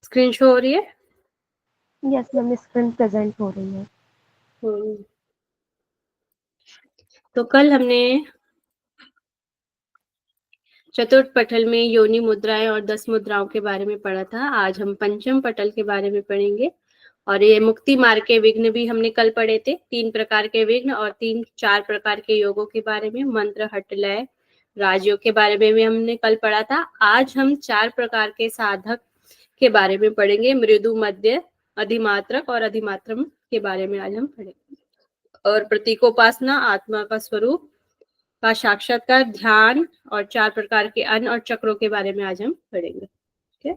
Screen show हो रही है? यस मैम, स्क्रीन प्रेजेंट हो रही है। तो कल हमने चतुर्थ पटल में योनि मुद्राएं और 10 मुद्राओं के बारे में पढ़ा था। आज हम पंचम पटल के बारे में पढ़ेंगे। और ये मुक्ति मार्ग के विघ्न भी हमने कल पढ़े थे, 3 प्रकार के विघ्न और 4 प्रकार के योगों के बारे में, मंत्र, हठ, लय, राजयोग के बारे में भी हमने कल पढ़ा था। आज हम 4 प्रकार के साधक के बारे में पढ़ेंगे, मृदु, मध्य, अधिमात्रक और अधिमात्रम के बारे में आज हम पढ़ेंगे। और प्रतीकोपासना, आत्मा का स्वरूप का साक्षात्कार, ध्यान और 4 प्रकार के अन्न और चक्रों के बारे में आज हम पढ़ेंगे। ठीक है।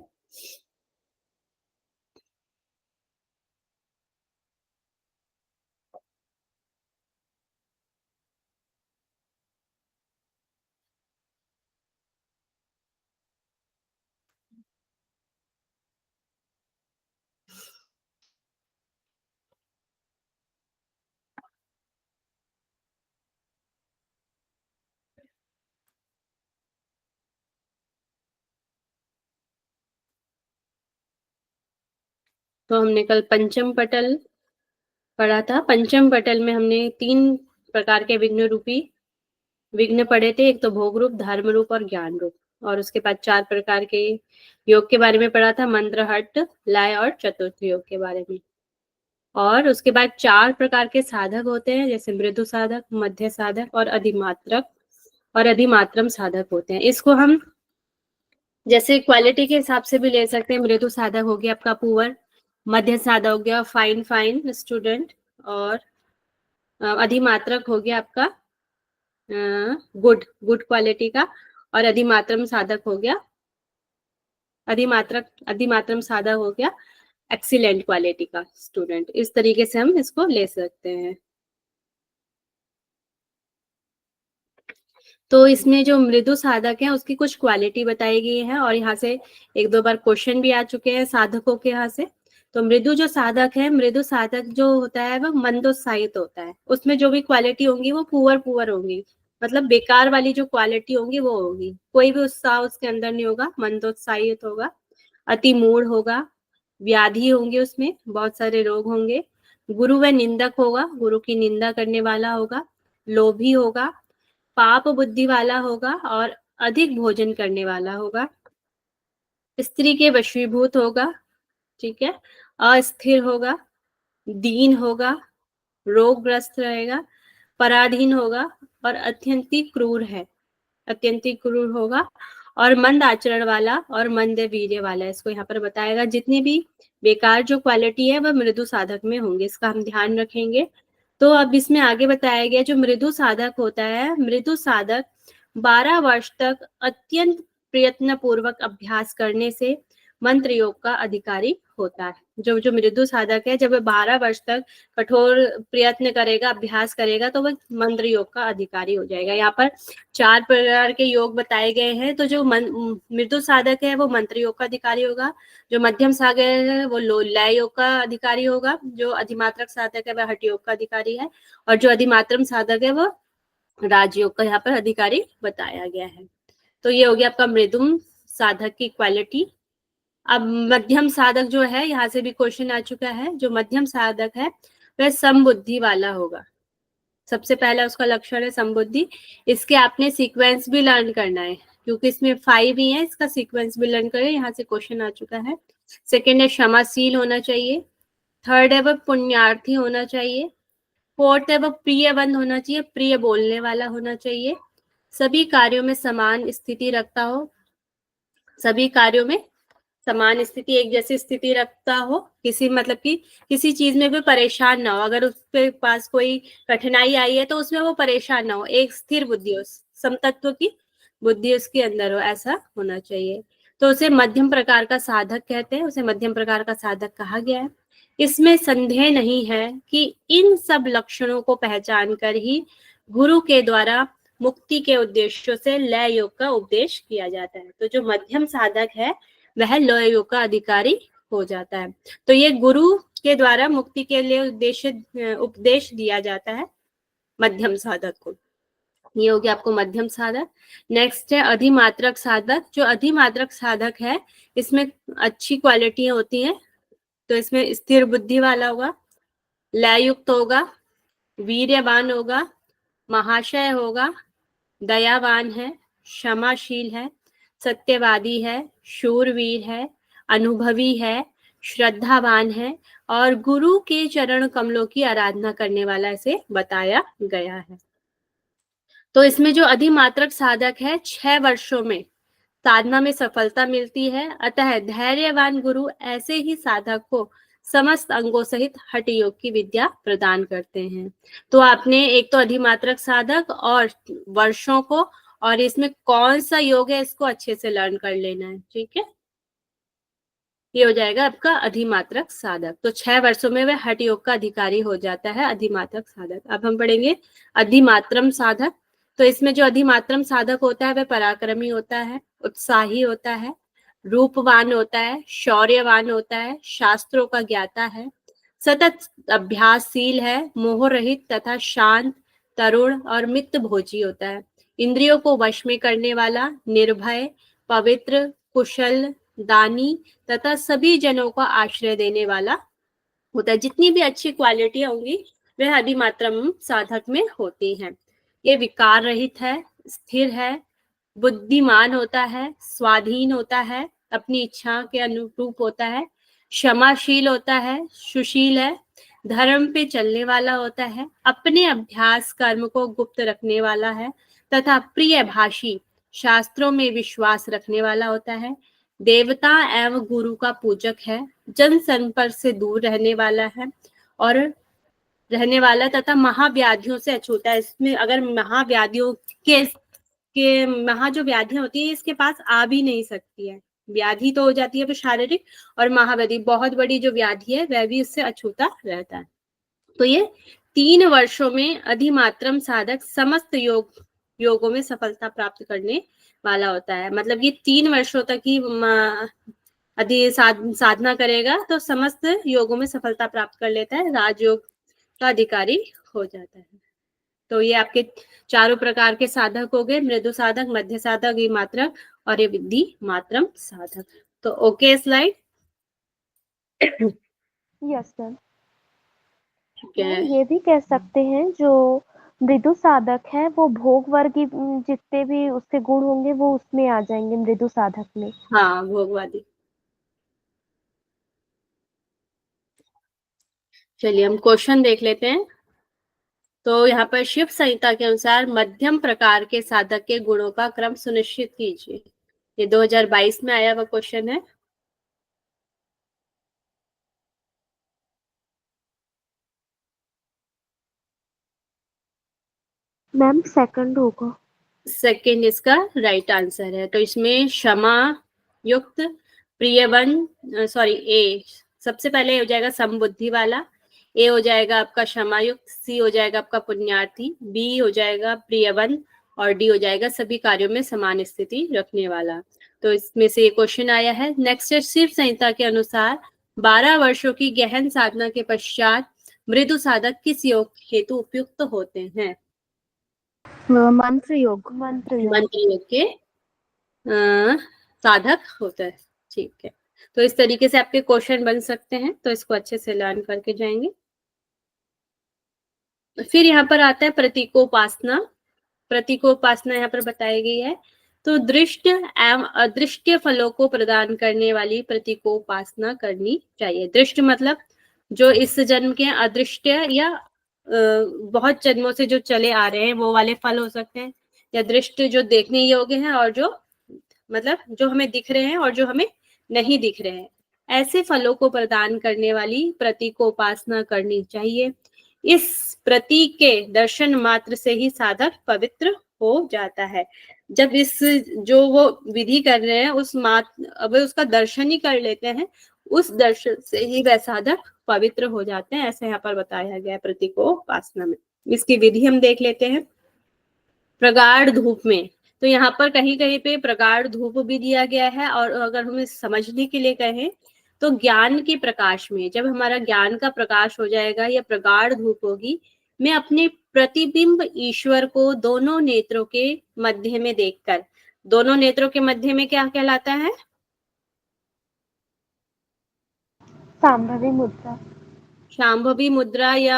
तो हमने कल पंचम पटल पढ़ा था। पंचम पटल में हमने 3 प्रकार के विघ्न रूपी विघ्न पढ़े थे। एक तो भोग रूप, धर्म रूप और ज्ञान रूप। और उसके बाद 4 प्रकार के योग के बारे में पढ़ा था, मंत्र, हठ, लय और चतुर्थ योग के बारे में। और उसके बाद 4 प्रकार के साधक होते हैं, जैसे मृदु साधक, मध्य साधक और अधिमात्रक और अधिमात्रम साधक होते हैं। इसको हम जैसे क्वालिटी के हिसाब से भी ले सकते हैं। मृदु साधक हो गया आपका पुअर, मध्य साधक हो गया फाइन फाइन स्टूडेंट, और अधिमात्रक हो गया आपका गुड गुड क्वालिटी का, और अधिमात्रम साधक हो गया अधिमात्रम साधक हो गया एक्सीलेंट क्वालिटी का स्टूडेंट। इस तरीके से हम इसको ले सकते हैं। तो इसमें जो मृदु साधक है उसकी कुछ क्वालिटी बताई गई है, और यहाँ से 1-2 बार क्वेश्चन भी आ चुके हैं साधकों के यहाँ से। तो मृदु जो साधक है, मृदु साधक जो होता है वह मंदोत्साहित होता है। उसमें जो भी क्वालिटी होंगी वो पुअर होंगी, मतलब बेकार वाली जो क्वालिटी होंगी वो होगी। कोई भी उत्साह उसके अंदर नहीं होगा, मंदोत्साहित होगा, अति मूढ़ होगा, व्याधि होंगे, उसमें बहुत सारे रोग होंगे, गुरु व निंदक होगा, गुरु की निंदा करने वाला होगा, लोभी होगा, पाप बुद्धि वाला होगा और अधिक भोजन करने वाला होगा, स्त्री के वशीभूत होगा, ठीक है, अस्थिर होगा, दीन होगा, रोगग्रस्त रहेगा, पराधीन होगा और अत्यंतिक क्रूर है, अत्यंतिक क्रूर होगा, और मंद आचरण वाला और मंद वीर्य वाला। इसको यहाँ पर बताएगा। जितनी भी बेकार जो क्वालिटी है वह मृदु साधक में होंगे, इसका हम ध्यान रखेंगे। तो अब इसमें आगे बताया गया, जो मृदु साधक होता है, मृदु साधक 12 वर्ष तक अत्यंत प्रयत्न पूर्वक अभ्यास करने से मंत्र योग का अधिकारी होता है। जो मृदु साधक है, जब 12 वर्ष तक कठोर प्रयत्न करेगा, अभ्यास करेगा, तो वह मंत्र योग का अधिकारी हो जाएगा। यहाँ पर 4 प्रकार के योग बताए गए हैं। तो जो मृदु साधक है वो मंत्र योग का अधिकारी होगा, जो मध्यम साधक है वो लय योग का अधिकारी होगा, जो अधिमात्रक साधक है वह हठ योग का अधिकारी है, और जो अधिमात्रम साधक है वो राजयोग का यहाँ पर अधिकारी बताया गया है। तो ये हो गया आपका मृदुम साधक की क्वालिटी। अब मध्यम साधक जो है, यहाँ से भी क्वेश्चन आ चुका है। जो मध्यम साधक है वह समबुद्धि वाला होगा। सबसे पहला उसका लक्षण है समबुद्धि। इसके आपने सीक्वेंस भी लर्न करना है, क्योंकि इसमें 5 ही है, इसका सीक्वेंस भी लर्न करें, यहाँ से क्वेश्चन आ चुका है। सेकेंड है क्षमाशील होना चाहिए। थर्ड है वह पुण्यार्थी होना चाहिए। फोर्थ है वह प्रियवंत होना चाहिए, प्रिय बोलने वाला होना चाहिए। सभी कार्यों में समान स्थिति रखता हो, सभी कार्यों में समान स्थिति, एक जैसी स्थिति रखता हो, किसी मतलब कि किसी चीज में भी परेशान ना हो। अगर उसके पास कोई कठिनाई आई है तो उसमें वो परेशान ना हो, एक स्थिर बुद्धि हो, समतत्व की बुद्धि उसके अंदर हो, ऐसा होना चाहिए। तो उसे मध्यम प्रकार का साधक कहते हैं, उसे मध्यम प्रकार का साधक कहा गया है। इसमें संदेह नहीं है कि इन सब लक्षणों को पहचान कर ही गुरु के द्वारा मुक्ति के उद्देश्यों से लय योग का उपदेश किया जाता है। तो जो मध्यम साधक है वह लय योग का अधिकारी हो जाता है। तो ये गुरु के द्वारा मुक्ति के लिए उपदेश दिया जाता है मध्यम साधक को। ये हो गया आपको मध्यम साधक। नेक्स्ट है अधिमात्रक साधक। जो अधिमात्रक साधक है इसमें अच्छी क्वालिटियां होती हैं। तो इसमें स्थिर बुद्धि वाला होगा, लय युक्त होगा, वीर्यवान होगा, महाशय होगा, दयावान है, क्षमाशील है, सत्यवादी है, शूरवीर है, अनुभवी है, श्रद्धावान है और गुरु के चरण कमलों की आराधना करने वाला इसे बताया गया है। तो इसमें जो अधिमात्रक साधक है 6 वर्षों में साधना में सफलता मिलती है। अतः धैर्यवान गुरु ऐसे ही साधक को समस्त अंगों सहित हठ योग की विद्या प्रदान करते हैं। तो आपने एक तो अधिमात्रक साधक और वर्षों को और इसमें कौन सा योग है इसको अच्छे से लर्न कर लेना है, ठीक है। ये हो जाएगा आपका अधिमात्रक साधक। तो 6 वर्षों में वह हठ योग का अधिकारी हो जाता है अधिमात्रक साधक। अब हम पढ़ेंगे अधिमात्रम साधक। तो इसमें जो अधिमात्रम साधक होता है वह पराक्रमी होता है, उत्साही होता है, रूपवान होता है, शौर्यवान होता है, शास्त्रों का ज्ञाता है, सतत अभ्यासशील है, मोह रहित तथा शांत, तरुण और मित भोजी होता है, इंद्रियों को वश में करने वाला, निर्भय, पवित्र, कुशल, दानी तथा सभी जनों को आश्रय देने वाला होता है। जितनी भी अच्छी क्वालिटी होंगी वह अधिमात्रम साधक में होती हैं। ये विकार रहित है, स्थिर है, बुद्धिमान होता है, स्वाधीन होता है, अपनी इच्छा के अनुरूप होता है, क्षमाशील होता है, सुशील है, धर्म पे चलने वाला होता है, अपने अभ्यास कर्म को गुप्त रखने वाला है तथा प्रिय भाषी, शास्त्रों में विश्वास रखने वाला होता है, देवता एवं गुरु का पूजक है, जन संपर्क से दूर रहने वाला है और रहने वाला तथा महाव्याधियों से अछूता है। इसमें अगर महाव्याधियों के महा जो व्याधियां होती है इसके पास आ भी नहीं सकती है। व्याधि तो हो जाती है वो शारीरिक, और महाव्याधि बहुत बड़ी जो व्याधि है वह भी उससे अछूता रहता है। तो ये 3 वर्षों में अधिमात्रम साधक समस्त योगों में सफलता प्राप्त करने वाला होता है। मतलब ये 3 वर्षों तक ही साधना करेगा तो समस्त योगों में सफलता प्राप्त कर लेता है, राजयोग का अधिकारी हो जाता है। तो ये आपके चारों प्रकार के साधक हो गए, मृदु साधक, मध्य साधक, अधिमात्रक और ये विद्धि मात्रम साधक। तो ओके स्लाइड। Yes ma'am. ठीक है। मैम ये भी कह सकते हैं जो मृदु साधक है वो भोग वर्ग की जितने भी उसके गुण होंगे वो उसमें आ जाएंगे मृदु साधक में। हाँ, भोगवादी। चलिए हम क्वेश्चन देख लेते हैं। तो यहाँ पर शिव संहिता के अनुसार मध्यम प्रकार के साधक के गुणों का क्रम सुनिश्चित कीजिए। ये 2022 में आया हुआ क्वेश्चन है। मैम सेकंड होगा। सेकंड इसका राइट आंसर है। तो इसमें क्षमा युक्त, प्रियवन, सॉरी ए सबसे पहले हो जाएगा समबुद्धि वाला, ए हो जाएगा आपका क्षमा युक्त, सी हो जाएगा आपका पुण्यार्थी, बी हो जाएगा प्रियवन और डी हो जाएगा सभी कार्यों में समान स्थिति रखने वाला। तो इसमें से ये क्वेश्चन आया है। नेक्स्ट है शिव संहिता के अनुसार 12 वर्षों की गहन साधना के पश्चात मृदु साधक किस योग हेतु उपयुक्त होते हैं? मंत्र योग। मंत्र योग के साधक होता है। ठीक है, तो इस तरीके से आपके क्वेश्चन बन सकते हैं, तो इसको अच्छे से लर्न करके जाएंगे। फिर यहाँ पर आता है प्रतीकोपासना। प्रतीकोपासना यहाँ पर बताई गई है। तो दृष्ट एवं अदृष्ट फलों को प्रदान करने वाली प्रतीकोपासना करनी चाहिए। दृष्ट मतलब जो इस जन्म के, अदृष्ट या बहुत जन्मों से जो चले आ रहे हैं वो वाले फल हो सकते हैं, या दृष्ट जो देखने योग्य है और जो मतलब जो हमें दिख रहे हैं और जो हमें नहीं दिख रहे हैं, ऐसे फलों को प्रदान करने वाली प्रतीकोपासना करनी चाहिए। इस प्रतीक के दर्शन मात्र से ही साधक पवित्र हो जाता है। जब इस जो वो विधि कर रहे हैं उस मात्र अब उसका दर्शन ही कर लेते हैं, उस दर्शन से ही वह साधक पवित्र हो जाते हैं, ऐसे यहाँ पर बताया गया है प्रतीकोपासना में। इसकी विधि हम देख लेते हैं। प्रगाढ़ धूप में, तो यहाँ पर कहीं कहीं पे प्रगाढ़ धूप भी दिया गया है, और अगर हमें समझने के लिए कहें तो ज्ञान के प्रकाश में, जब हमारा ज्ञान का प्रकाश हो जाएगा या प्रगाढ़ धूप होगी, मैं अपने प्रतिबिंब ईश्वर को दोनों नेत्रों के मध्य में देखकर, दोनों नेत्रों के मध्य में क्या कहलाता है? सांभवी मुद्रा। शांभवी मुद्रा या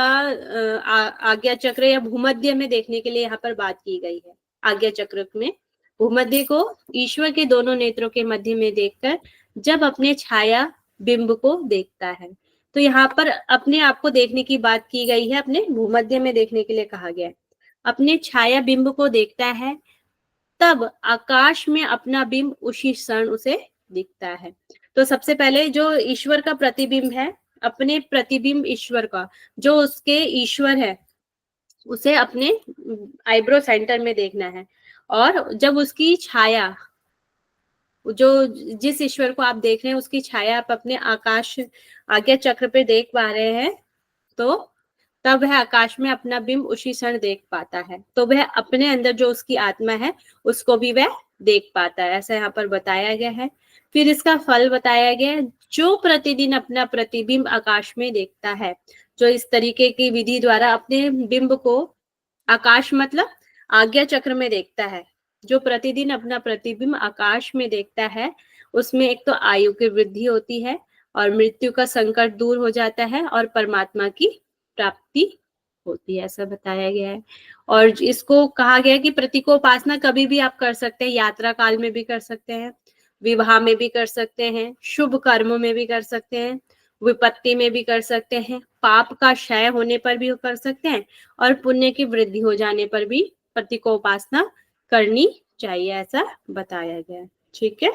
आज्ञा चक्र या भूमध्य में देखने के लिए यहाँ पर बात की गई है। आज्ञा चक्र में भूमध्य को ईश्वर के दोनों नेत्रों के मध्य में देखकर जब अपने छाया बिंब को देखता है, तो यहाँ पर अपने आप को देखने की बात की गई है, अपने भूमध्य में देखने के लिए कहा गया है। अपने छाया बिंब को देखता है, तब आकाश में अपना बिंब उसी क्षण उसे दिखता है। तो सबसे पहले जो ईश्वर का प्रतिबिंब है, अपने प्रतिबिंब ईश्वर का, जो उसके ईश्वर है, उसे अपने आईब्रो सेंटर में देखना है। और जब उसकी छाया, जो जिस ईश्वर को आप देख रहे हैं, उसकी छाया आप अपने आकाश आज्ञा चक्र पे देख पा रहे हैं, तो तब वह आकाश में अपना बिंब उसी क्षण देख पाता है। तो वह अपने अंदर जो उसकी आत्मा है उसको भी वह देख पाता है, ऐसा यहाँ पर बताया गया है। फिर इसका फल बताया गया है, जो प्रतिदिन अपना प्रतिबिंब आकाश में देखता है, जो इस तरीके की विधि द्वारा अपने बिंब को आकाश मतलब आज्ञा चक्र में देखता है, जो प्रतिदिन अपना प्रतिबिंब आकाश में देखता है, उसमें एक तो आयु की वृद्धि होती है और मृत्यु का संकट दूर हो जाता है और परमात्मा की प्राप्ति होती है, ऐसा बताया गया है। और इसको कहा गया है कि प्रतीकोपासना कभी भी आप कर सकते हैं, यात्रा काल में भी कर सकते हैं, विवाह में भी कर सकते हैं, शुभ कर्मों में भी कर सकते हैं, विपत्ति में भी कर सकते हैं, पाप का क्षय होने पर भी कर सकते हैं, और पुण्य की वृद्धि हो जाने पर भी प्रतीकोपासना करनी चाहिए, ऐसा बताया गया है। ठीक है,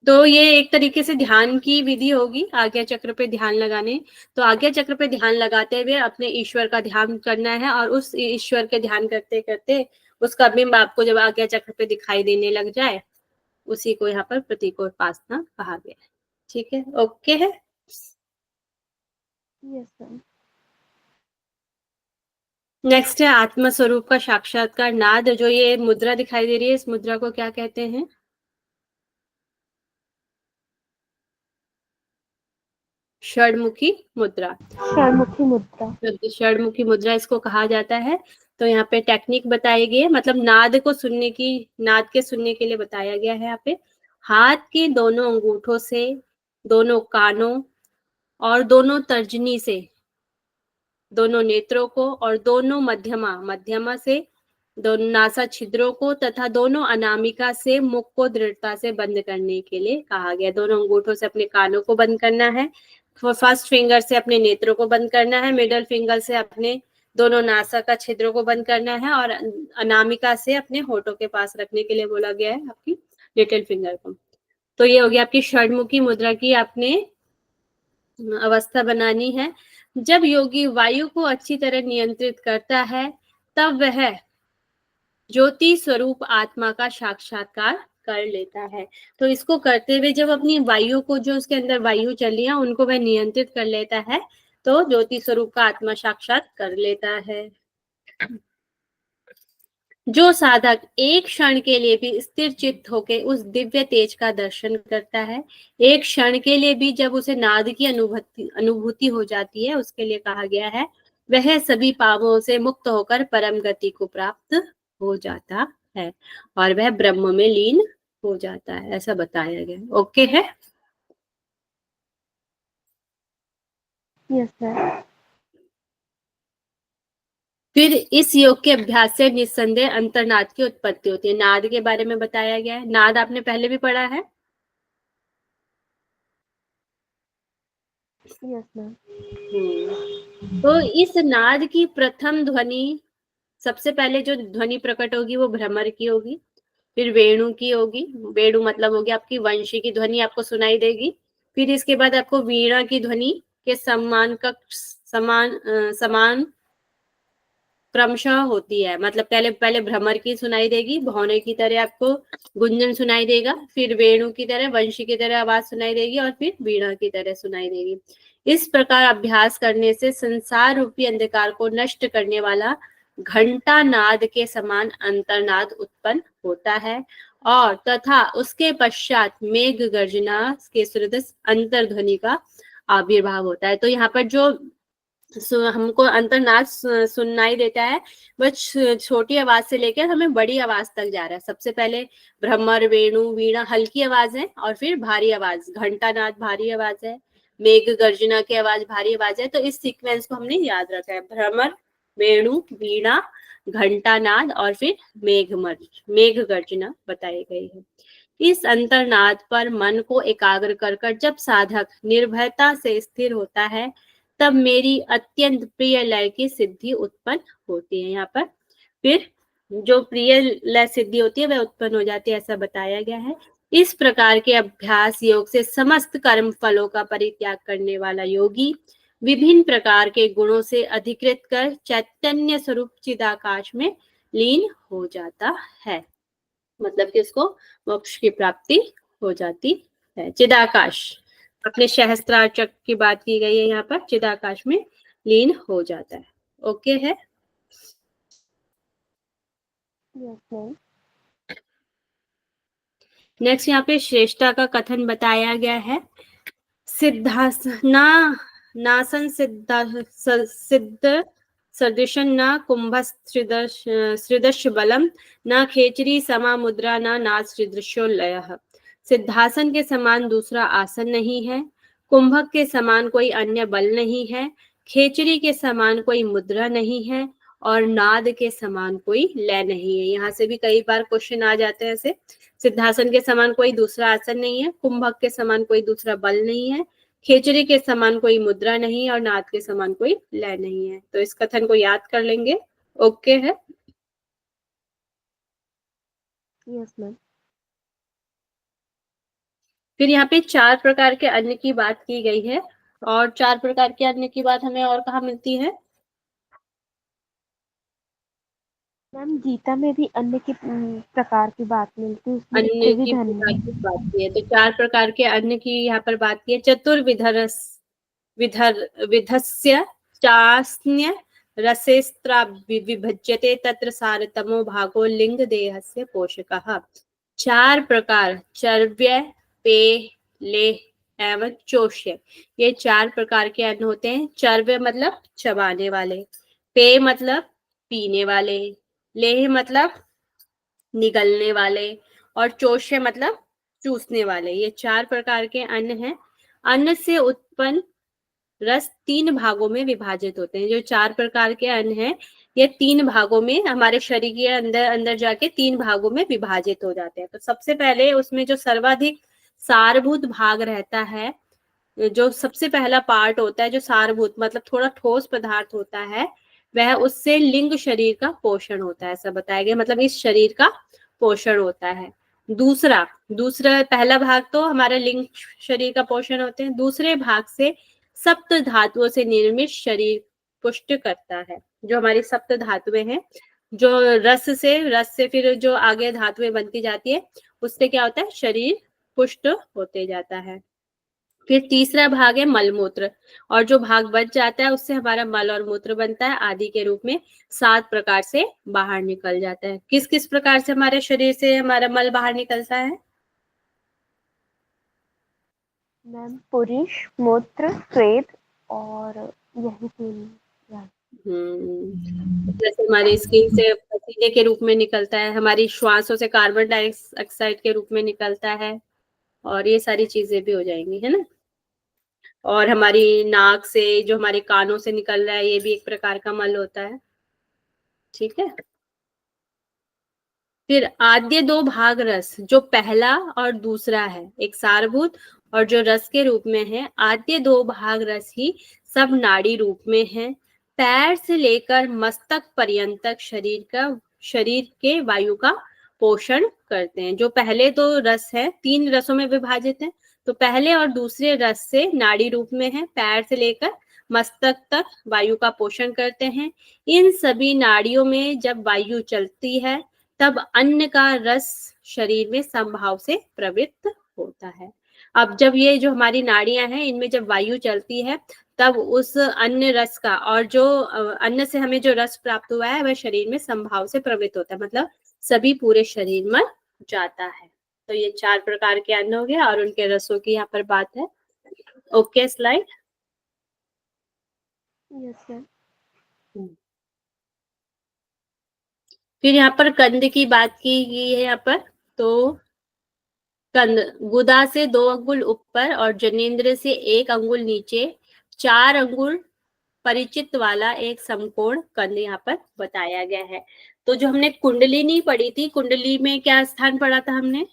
तो ये एक तरीके से ध्यान की विधि होगी, आज्ञा चक्र पे ध्यान लगाने। तो आज्ञा चक्र पे ध्यान लगाते हुए अपने ईश्वर का ध्यान करना है, और उस ईश्वर के ध्यान करते करते उसका बिंब आपको जब आज्ञा चक्र पे दिखाई देने लग जाए, उसी को यहाँ पर प्रतीकोपासना कहा गया है। ठीक है, ओके है। Yes sir. नेक्स्ट है आत्म स्वरूप का साक्षात्कार नाद। जो ये मुद्रा दिखाई दे रही है, इस मुद्रा को क्या कहते हैं? षडमुखी मुद्रा। षडमुखी मुद्रा। षडमुखी मुद्रा इसको कहा जाता है। तो यहाँ पे टेक्निक बताई गई है, मतलब नाद को सुनने की, नाद के सुनने के लिए बताया गया है। यहाँ पे हाथ के दोनों अंगूठों से, दोनों कानों और दोनों तर्जनी से दोनों नेत्रों को और दोनों मध्यमा से दोनों नासा छिद्रों को तथा दोनों अनामिका से मुख को दृढ़ता से बंद करने के लिए कहा गया। दोनों अंगूठों से अपने कानों को बंद करना है, फर्स्ट फिंगर से अपने नेत्रों को बंद करना है, मिडल फिंगर से अपने दोनों नासा का छिद्रों को बंद करना है, और अनामिका से अपने होठों के पास रखने के लिए बोला गया है, आपकी लिटिल फिंगर को। तो ये हो गया आपकी षडमुखी मुद्रा की आपने अवस्था बनानी है। जब योगी वायु को अच्छी तरह नियंत्रित करता है, तब वह ज्योति स्वरूप आत्मा का साक्षात्कार कर लेता है। तो इसको करते हुए जब अपनी वायु को, जो उसके अंदर वायु चल रही है, उनको वह नियंत्रित कर लेता है, तो ज्योति स्वरूप का आत्मा साक्षात कर लेता है। जो साधक एक क्षण के लिए भी स्थिर चित्त होकर उस दिव्य तेज का दर्शन करता है, एक क्षण के लिए भी जब उसे नाद की अनुभूति हो जाती है, उसके लिए कहा गया है वह सभी पापों से मुक्त होकर परम गति को प्राप्त हो जाता है और वह ब्रह्म में लीन हो जाता है, ऐसा बताया गया। ओके है। Yes sir. फिर इस योग के अभ्यास से निस्संदेह अंतर्नाद की उत्पत्ति होती है। नाद के बारे में बताया गया है। नाद आपने पहले भी पढ़ा है। Yes ma'am. तो इस नाद की प्रथम ध्वनि, सबसे पहले जो ध्वनि प्रकट होगी वो भ्रमर की होगी, फिर वेणु की होगी, वेणु मतलब होगी आपकी वंशी की ध्वनि आपको सुनाई देगी, फिर इसके बाद आपको वीणा की ध्वनि के समान क्रमशः होती है। मतलब पहले भ्रमर की सुनाई देगी, भौने की तरह आपको गुंजन सुनाई देगा, फिर वेणु की तरह, वंशी की तरह आवाज सुनाई देगी, और फिर वीणा की तरह सुनाई देगी। इस प्रकार अभ्यास करने से संसार रूपी अंधकार को नष्ट करने वाला घंटा नाद के समान अंतर्नाद उत्पन्न होता है और तथा उसके पश्चात मेघ गर्जना के सदृश अंतर्ध्वनि का आविर्भाव होता है। तो यहाँ पर जो हमको अंतर्नाद सुनाई देता है वह छोटी आवाज से लेकर हमें बड़ी आवाज तक जा रहा है। सबसे पहले भ्रमर, वेणु, वीणा हल्की आवाज है और फिर भारी आवाज, घंटानाद भारी आवाज है, मेघ गर्जना की आवाज भारी आवाज है। तो इस सीक्वेंस को हमने याद रखा है, भ्रमर, वेणु, वीणा, घंटानाद और फिर मेघ गर्जना बताई गई है। इस अंतर्नाद पर मन को एकाग्र कर जब साधक निर्भयता से स्थिर होता है तब मेरी अत्यंत प्रिय लय की सिद्धि उत्पन्न होती है। यहाँ पर फिर जो प्रिय लय सिद्धि होती है वह उत्पन्न हो जाती है, ऐसा बताया गया है। इस प्रकार के अभ्यास योग से समस्त कर्म फलों का परित्याग करने वाला योगी विभिन्न प्रकार के गुणों से अधिकृत कर चैतन्य स्वरूप चिदाकाश में लीन हो जाता है। मतलब कि उसको मोक्ष की प्राप्ति हो जाती है। चिदाकाश, अपने सहस्त्रार चक्र की बात की गई है यहाँ पर, चिदाकाश में लीन हो जाता है। ओके है। Yes ma'am. नेक्स्ट यहाँ पे श्रेष्ठता का कथन बताया गया है। नासन सिद्ध सदृशं न कुंभस्त्रिदश बलम न खेचरी समा मुद्रा न नासदृशो लयः। सिद्धासन के समान दूसरा आसन नहीं है, कुंभक के समान कोई अन्य बल नहीं है, खेचरी के समान कोई मुद्रा नहीं है और नाद के समान कोई लय नहीं है। यहाँ से भी कई बार क्वेश्चन आ जाते हैं ऐसे। सिद्धासन के समान कोई दूसरा आसन नहीं है, कुंभक के समान कोई दूसरा बल नहीं है, खेचरी के समान कोई मुद्रा नहीं और नाद के समान कोई लय नहीं है। तो इस कथन को याद कर लेंगे। ओके है। Yes ma'am. फिर यहाँ पे 4 प्रकार के अन्न की बात की गई है और 4 प्रकार के अन्न की बात हमें और कहाँ मिलती है? मैम गीता में भी अन्न के प्रकार की बात मिलती है, उसमें अन्न की प्रकार की बात की है। तो 4 प्रकार के अन्न की यहाँ पर बात की है। विधस्य चास्न्य रसेस्त्रा विभज्यते तत्र सारतमो भागो लिंग देहस्य पोषकः। 4 प्रकार चर्व्य, पेय, लेह एवं चोष्य, ये 4 प्रकार के अन्न होते हैं। चर्व्य मतलब चबाने वाले, पेय मतलब पीने वाले, लेह मतलब निगलने वाले और चोष्य मतलब चूसने वाले। ये 4 प्रकार के अन्न हैं। अन्न से उत्पन्न रस 3 भागों में विभाजित होते हैं। जो 4 प्रकार के अन्न हैं ये 3 भागों में हमारे शरीर के अंदर जाके 3 भागों में विभाजित हो जाते हैं। तो सबसे पहले उसमें जो सर्वाधिक सारभूत भाग रहता है, जो सबसे पहला पार्ट होता है, जो सारभूत मतलब थोड़ा ठोस पदार्थ होता है, वह उससे लिंग शरीर का पोषण होता है, ऐसा बताया गया। मतलब इस शरीर का पोषण होता है। दूसरा पहला भाग तो हमारा लिंग शरीर का पोषण होते हैं। दूसरे भाग से सप्त धातुओं से निर्मित शरीर पुष्ट करता है। जो हमारी सप्त धातुएं हैं, जो रस से फिर जो आगे धातुएं बनती जाती है, उससे क्या होता है, शरीर पुष्ट होते जाता है। फिर तीसरा भाग है मलमूत्र, और जो भाग बच जाता है उससे हमारा मल और मूत्र बनता है, आदि के रूप में 7 प्रकार से बाहर निकल जाता है। किस किस प्रकार से हमारे शरीर से हमारा मल बाहर निकलता है? मैम पुरुष, मूत्र, स्वेद और यही 3। जैसे हमारी स्किन से पसीने के रूप में निकलता है, हमारी श्वासों से कार्बन डाइऑक्साइड के रूप में निकलता है, और ये सारी चीजें भी हो जाएंगी, है ना। और हमारी नाक से, जो हमारे कानों से निकल रहा है, ये भी एक प्रकार का मल होता है। ठीक है। फिर आद्य 2 भाग रस, जो पहला और दूसरा है, एक सारभूत और जो रस के रूप में है, आद्य 2 भाग रस ही सब नाड़ी रूप में है। पैर से लेकर मस्तक पर्यंत शरीर के वायु का पोषण करते हैं। जो पहले 2 रस है, 3 रसों में विभाजित है, तो पहले और दूसरे रस से नाड़ी रूप में है, पैर से लेकर मस्तक तक वायु का पोषण करते हैं। इन सभी नाड़ियों में जब वायु चलती है तब अन्न का रस शरीर में समभाव से प्रवृत्त होता है। अब जब ये जो हमारी नाड़ियां हैं, इनमें जब वायु चलती है तब उस अन्न रस का, और जो अन्न से हमें जो रस प्राप्त हुआ है, वह शरीर में समभाव से प्रवृत्त होता है। मतलब सभी पूरे शरीर में जाता है। तो ये 4 प्रकार के अन्न हो गए और उनके रसों की यहाँ पर बात है। Okay, slide. Yes ma'am. फिर यहाँ पर कंद की बात की गई है यहाँ पर। तो कंद गुदा से 2 अंगुल ऊपर और जनेंद्र से 1 अंगुल नीचे 4 अंगुल परिचित वाला एक समकोण कंद यहाँ पर बताया गया है। तो जो हमने कुंडली नहीं पढ़ी थी, कुंडली में क्या स्थान पढ़ा था हमने?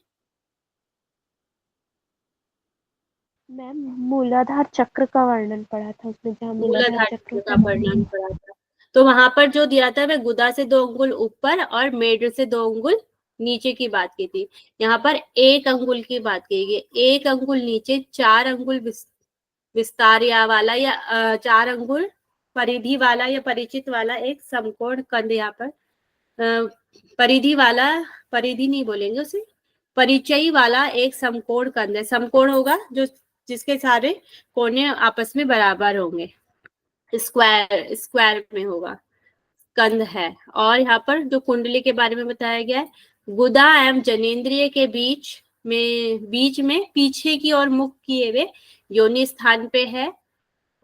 मैम मूलाधार चक्र का वर्णन पढ़ा था उसमें, जहाँ मूलाधार मूलाधार चक्र का होता है। वर्णन पढ़ा था। तो वहां पर जो दिया था वह गुदा से 2 अंगुल ऊपर और मेड से 2 अंगुल नीचे की बात की थी। यहाँ पर 1 अंगुल की बात की गई। 1 अंगुल नीचे 4 अंगुल विस्तार या वाला या 4 अंगुल परिधि वाला या परिचित वाला एक समकोण कंद यहाँ पर परिधि वाला, परिधि नहीं बोलेंगे उसे, परिचय वाला एक समकोण कंद है। समकोण होगा जो जिसके सारे कोने आपस में बराबर होंगे, स्क्वायर स्क्वायर में होगा, कंद है। और यहाँ पर जो कुंडली के बारे में बताया गया है, गुदा एवं जनेंद्रिय के बीच में पीछे की ओर मुख किए हुए योनि स्थान पे है।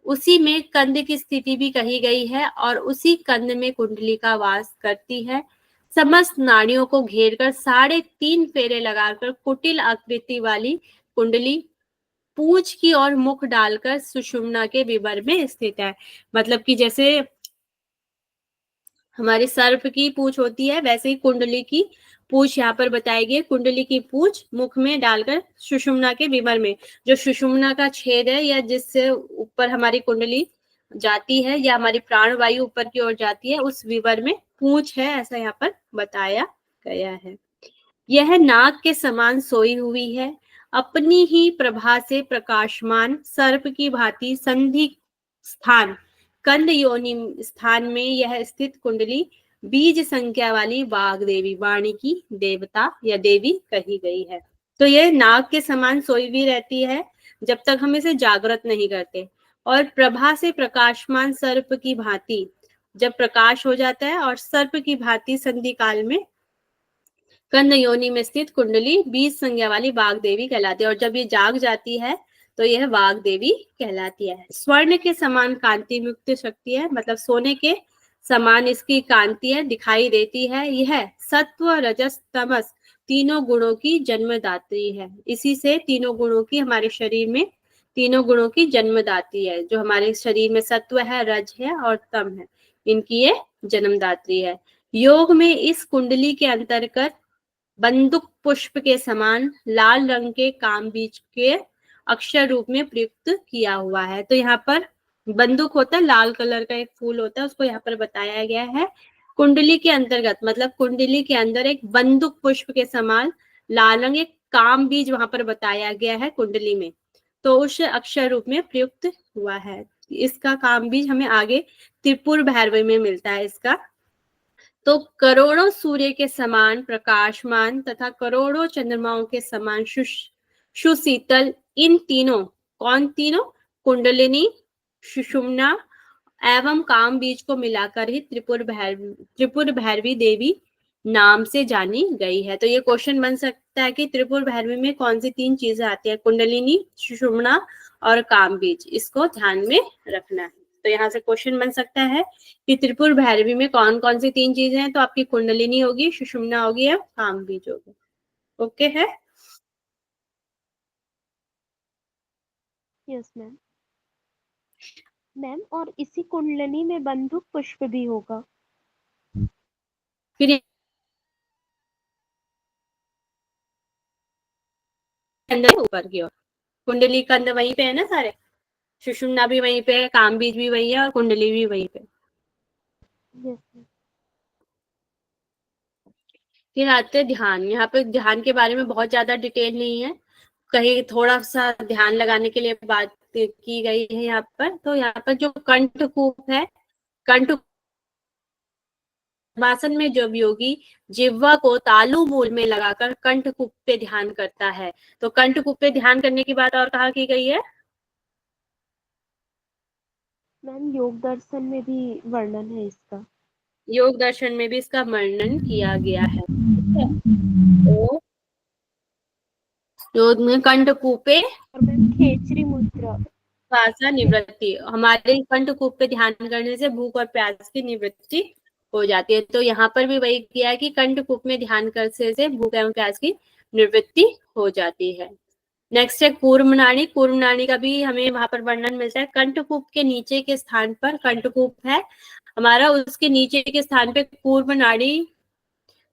उसी में कंद की स्थिति भी कही गई है और उसी कंद में कुंडली का वास करती है। समस्त नाड़ियों को घेरकर 3.5 फेरे लगाकर कुटिल आकृति वाली कुंडली पूंछ की ओर मुख डालकर सुषुम्ना के विवर में स्थित है। मतलब कि जैसे हमारे सर्प की पूंछ होती है, वैसे ही कुंडली की पूंछ यहाँ पर बताई गई है। कुंडली की पूंछ मुख में डालकर सुषुम्ना के विवर में, जो सुषुम्ना का छेद है या जिससे ऊपर हमारी कुंडली जाती है या हमारी प्राण वायु ऊपर की ओर जाती है, उस विवर में पूंछ है, ऐसा यहाँ पर बताया गया है। यह नाग के समान सोई हुई है, अपनी ही प्रभा से प्रकाशमान सर्प की भांति संधि स्थान कंद योनि स्थान में यह स्थित कुंडली बीज संख्या वाली वाग देवी, वाणी की देवता या देवी कही गई है। तो यह नाग के समान सोई हुई रहती है जब तक हम इसे जागृत नहीं करते, और प्रभा से प्रकाशमान सर्प की भांति जब प्रकाश हो जाता है और सर्प की भांति संधि काल में कंद योनि में स्थित कुंडली बीज संज्ञा वाली वाग देवी कहलाती है। और जब ये जाग जाती है तो यह वाग देवी कहलाती है। स्वर्ण के समान कांति मुक्त शक्ति है, मतलब सोने के समान इसकी कांति है, दिखाई देती है। यह सत्व रजस तमस तीनों गुणों की जन्मदात्री है। इसी से तीनों गुणों की हमारे शरीर में तीनों गुणों की जन्मदात्री है। जो हमारे शरीर में सत्व है, रज है और तम है, इनकी ये जन्मदात्री है। योग में इस कुंडली के अंतर्गत बंदूक पुष्प के समान लाल रंग के काम बीज के अक्षर रूप में प्रयुक्त किया हुआ है। तो यहाँ पर बंदूक होता है, लाल कलर का एक फूल होता है, उसको यहाँ पर बताया गया है। कुंडली के अंतर्गत मतलब कुंडली के अंदर एक बंदूक पुष्प के समान लाल रंग एक काम बीज वहां पर बताया गया है कुंडली में, तो उस अक्षर रूप में प्रयुक्त हुआ है। इसका काम बीज हमें आगे त्रिपुर भैरवी में मिलता है इसका। तो करोड़ों सूर्य के समान प्रकाशमान तथा करोड़ों चंद्रमाओं के समान सुशीतल इन तीनों, कौन तीनों? कुंडलिनी, सुषुम्ना एवं काम बीज को मिलाकर ही त्रिपुर भैरवी देवी नाम से जानी गई है। तो ये क्वेश्चन बन सकता है कि त्रिपुर भैरवी में कौन सी 3 चीजें आती है? कुंडलिनी, सुषुम्ना और काम बीज। इसको ध्यान में रखना है। तो यहाँ से क्वेश्चन बन सकता है कि त्रिपुर भैरवी में कौन कौन सी 3 चीजें हैं? तो आपकी कुंडलिनी होगी, सुषुम्ना होगी और काम बीज होगी। ओके है? Yes ma'am. मैम और इसी कुंडली में बंदूक पुष्प भी होगा? फिर अंदर ऊपर की ओर कुंडली कंद वहीं पे है ना सारे, सुषुम्ना भी वहीं पे है, काम बीज भी वही है और कुंडली भी वहीं पे। Yes ma'am. फिर आते हैं ध्यान। यहाँ पे ध्यान के बारे में बहुत ज्यादा डिटेल नहीं है, कहीं थोड़ा सा ध्यान लगाने के लिए बात की गई है यहाँ पर। तो यहाँ पर जो कंठकूप है, कंठ पद्मासन में जब योगी जिह्वा को तालु मूल में लगाकर कंठकूप पे ध्यान करता है। तो कंठकूप पे ध्यान करने की बात और कहाँ की गई है? मैम योग दर्शन में भी वर्णन है इसका। योग दर्शन में भी इसका वर्णन किया गया है। ठीक है? तो जो कंठकूपे और मैम खेचरी मुद्रा। पिपासा निवृत्ति, हमारे कंठकूप पे ध्यान करने से भूख और प्यास की निवृत्ति हो जाती है। तो यहाँ पर भी वही किया है कि कंठकूप में ध्यान करने से भूख एवं प्यास की निवृत्ति हो जाती है। नेक्स्ट है कूर्म नाड़ी। कूर्म नाड़ी का भी हमें वहां पर वर्णन मिलता है। कंठकूप के नीचे के स्थान पर कंठकूप है हमारा, उसके नीचे के स्थान पे कूर्म नाड़ी,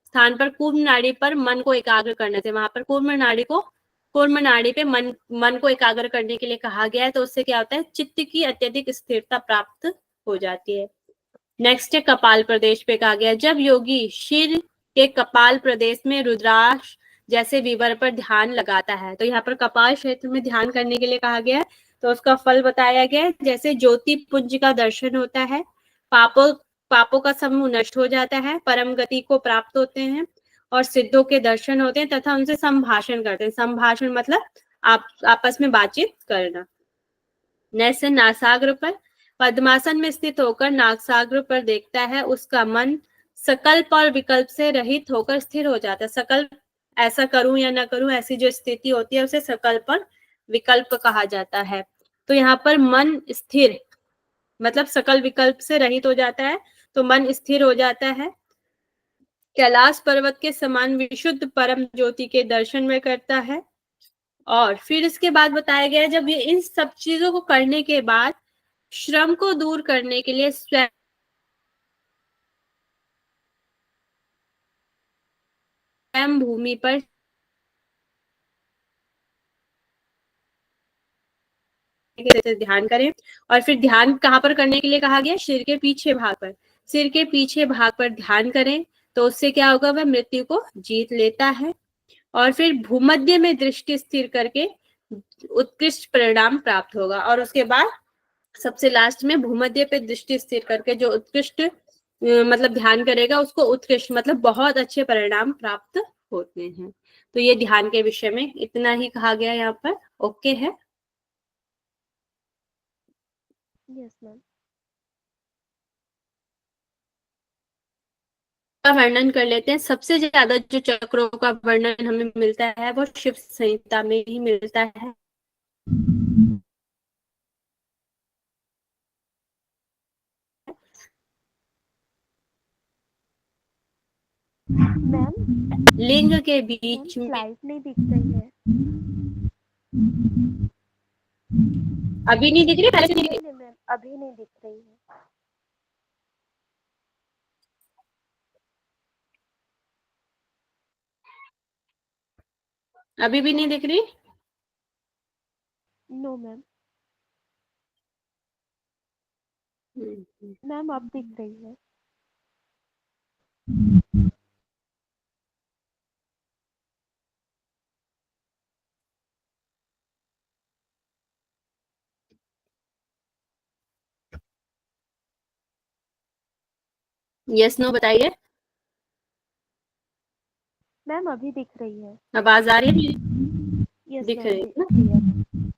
स्थान पर कूर्म नाड़ी पर मन को एकाग्र करने से, वहां पर कूर्म नाड़ी पे मन को एकाग्र करने के लिए कहा गया है। तो उससे क्या होता है, चित्त की अत्यधिक स्थिरता प्राप्त हो जाती है। नेक्स्ट है कपाल प्रदेश पे कहा गया, जब योगी शिर के कपाल प्रदेश में रुद्राक्ष जैसे विवर पर ध्यान लगाता है। तो यहाँ पर कपाल क्षेत्र में ध्यान करने के लिए कहा गया है। तो उसका फल बताया गया है, जैसे ज्योति पुंज का दर्शन होता है, पापों का समूह नष्ट हो जाता है, परम गति को प्राप्त होते हैं और सिद्धों के दर्शन होते हैं तथा उनसे संभाषण करते हैं। संभाषण मतलब आपस में बातचीत करना। नेक्स्ट नासाग्र पर, पद्मासन में स्थित होकर नासाग्र पर देखता है, उसका मन सकल्प और विकल्प से रहित होकर स्थिर हो जाता है। सकल्प, ऐसा करूं या ना करूं, ऐसी जो स्थिति होती है उसे सकल्प और विकल्प कहा जाता है। तो यहाँ पर मन स्थिर मतलब सकल विकल्प से रहित हो जाता है, तो मन स्थिर हो जाता है। कैलाश पर्वत के समान विशुद्ध परम ज्योति के दर्शन में करता है। और फिर इसके बाद बताया गया है, जब ये इन सब चीजों को करने के बाद श्रम को दूर करने के लिए स्वयं भूमि पर ध्यान करें। और फिर ध्यान कहाँ पर करने के लिए कहा गया, सिर के पीछे भाग पर, सिर के पीछे भाग पर ध्यान करें। तो उससे क्या होगा, वह मृत्यु को जीत लेता है। और फिर भूमध्य में दृष्टि स्थिर करके उत्कृष्ट परिणाम प्राप्त होगा। और उसके बाद सबसे लास्ट में भूमध्य पे दृष्टि स्थिर करके जो उत्कृष्ट मतलब ध्यान करेगा, उसको उत्कृष्ट मतलब बहुत अच्छे परिणाम प्राप्त होते हैं। तो ये ध्यान के विषय में इतना ही कहा गया यहाँ पर। ओके है। Yes ma'am. का वर्णन कर लेते हैं। सबसे ज्यादा जो चक्रों का वर्णन हमें मिलता है वो शिव संहिता में ही मिलता है। मैम लिंग के मैम बीच में, स्लाइड नहीं दिख रही है। अभी नहीं दिख रही, पहले से नहीं नहीं दिख नहीं मैम, अभी नहीं दिख रही है। रही, अभी भी नहीं दिख रही। No ma'am. मैम अब दिख रही है। यस नो बताइए। मैम अभी दिख रही है। आवाज आ रही है मेरी? यस दिख मैम रही है दिख ना? रही है।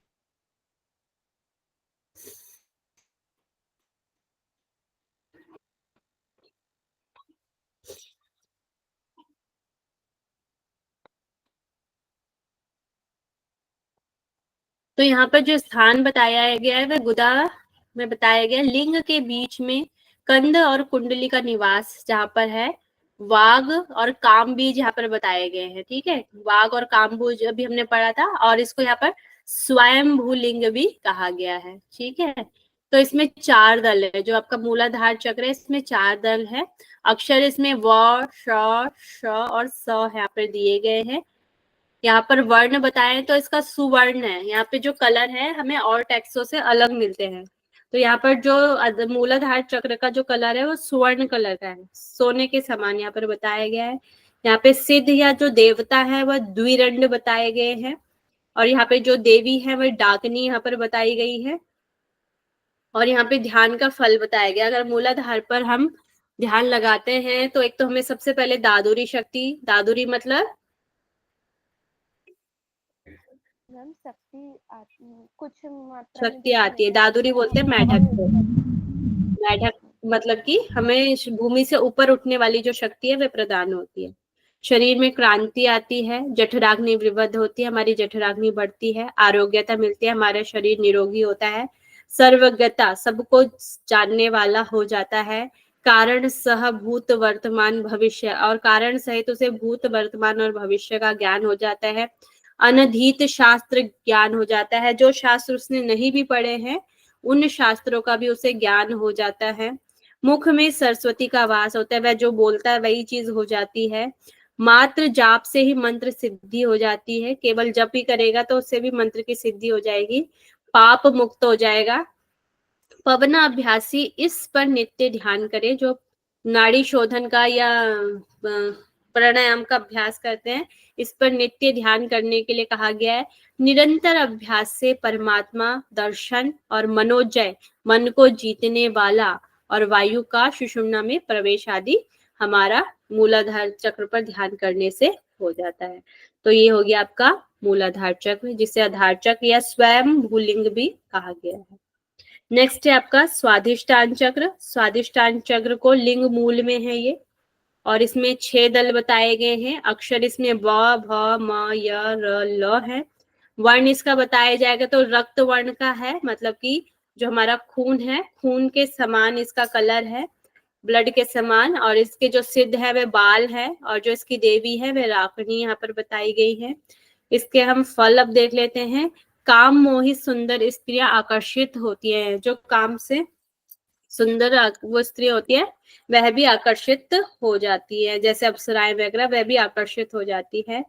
तो यहाँ पर जो स्थान बताया गया है वह गुदा में बताया गया, लिंग के बीच में कंद और कुंडली का निवास जहाँ पर है, वाग और काम बीज यहाँ पर बताए गए हैं। ठीक है, वाग और काम बीज अभी हमने पढ़ा था, और इसको यहाँ पर स्वयं भूलिंग भी कहा गया है। ठीक है, तो इसमें 4 दल है, जो आपका मूलाधार चक्र है इसमें 4 दल है। अक्षर इसमें व, श और स यहाँ पर दिए गए हैं। यहाँ पर वर्ण बताएं तो इसका सुवर्ण है। यहाँ पे जो कलर है हमें और टेक्सों से अलग मिलते हैं। तो यहाँ पर जो मूलाधार चक्र का जो कलर है वो सुवर्ण कलर का है, सोने के समान यहाँ पर बताया गया है। यहाँ पे सिद्ध या जो देवता है वह द्विरंड बताए गए हैं, और यहाँ पे जो देवी है वह डाकनी यहाँ पर बताई गई है। और यहाँ पे ध्यान का फल बताया गया। अगर मूलाधार पर हम ध्यान लगाते हैं तो एक तो हमें सबसे पहले दादुरी शक्ति, दादुरी मतलब मैम शक्ति कुछ मात्रा में शक्ति दिख आती रही है, है। दादुरी बोलते हैं मेढक को। मेढक मतलब कि हमें भूमि से ऊपर उठने वाली जो शक्ति है वह प्रदान होती है। शरीर में क्रांति आती है, जठराग्नि वृद्धि होती है, हमारी जठराग्नि बढ़ती है, आरोग्यता मिलती है, हमारा शरीर निरोगी होता है, सर्वज्ञता, सबको जानने वाला हो जाता है, कारण सह भूत वर्तमान भविष्य, और कारण सहित उसे भूत वर्तमान और भविष्य का ज्ञान हो जाता है, अनधीत शास्त्र ज्ञान हो जाता है, जो शास्त्र उसने नहीं भी पढ़े हैं उन शास्त्रों का भी उसे ज्ञान हो जाता है, मुख में सरस्वती का वास होता है, वह जो बोलता है वही चीज हो जाती है, मात्र जाप से ही मंत्र सिद्धि हो जाती है, केवल जप ही करेगा तो उससे भी मंत्र की सिद्धि हो जाएगी, पाप मुक्त हो जाएगा। पवना अभ्यासी इस पर नित्य ध्यान करे, जो नाड़ी शोधन का या प्राणायाम का अभ्यास करते हैं, इस पर नित्य ध्यान करने के लिए कहा गया है। निरंतर अभ्यास से परमात्मा दर्शन और मनोजय, मन को जीतने वाला, और वायु का सुषुम्ना में प्रवेश आदि हमारा मूलाधार चक्र पर ध्यान करने से हो जाता है। तो ये हो गया आपका मूलाधार चक्र, जिसे आधार चक्र या स्वयं भूलिंग भी कहा गया है। नेक्स्ट है आपका स्वाधिष्ठान चक्र। स्वाधिष्ठान चक्र को लिंग मूल में है ये, और इसमें 6 दल बताए गए हैं। अक्षर इसमें ब, भ, म, य, र, ल है। वर्ण इसका बताया जाएगा तो रक्त वर्ण का है, मतलब कि जो हमारा खून है, खून के समान इसका कलर है, ब्लड के समान, और इसके जो सिद्ध है वह बाल है, और जो इसकी देवी है वह राकनी यहाँ पर बताई गई है। इसके हम फल अब देख लेते हैं। काम मोहित सुंदर स्त्रियां आकर्षित होती हैं, जो काम से सुंदर वो स्त्री होती है वह भी आकर्षित हो जाती है, जैसे अप्सराएं वगैरह, वह भी आकर्षित हो जाती है।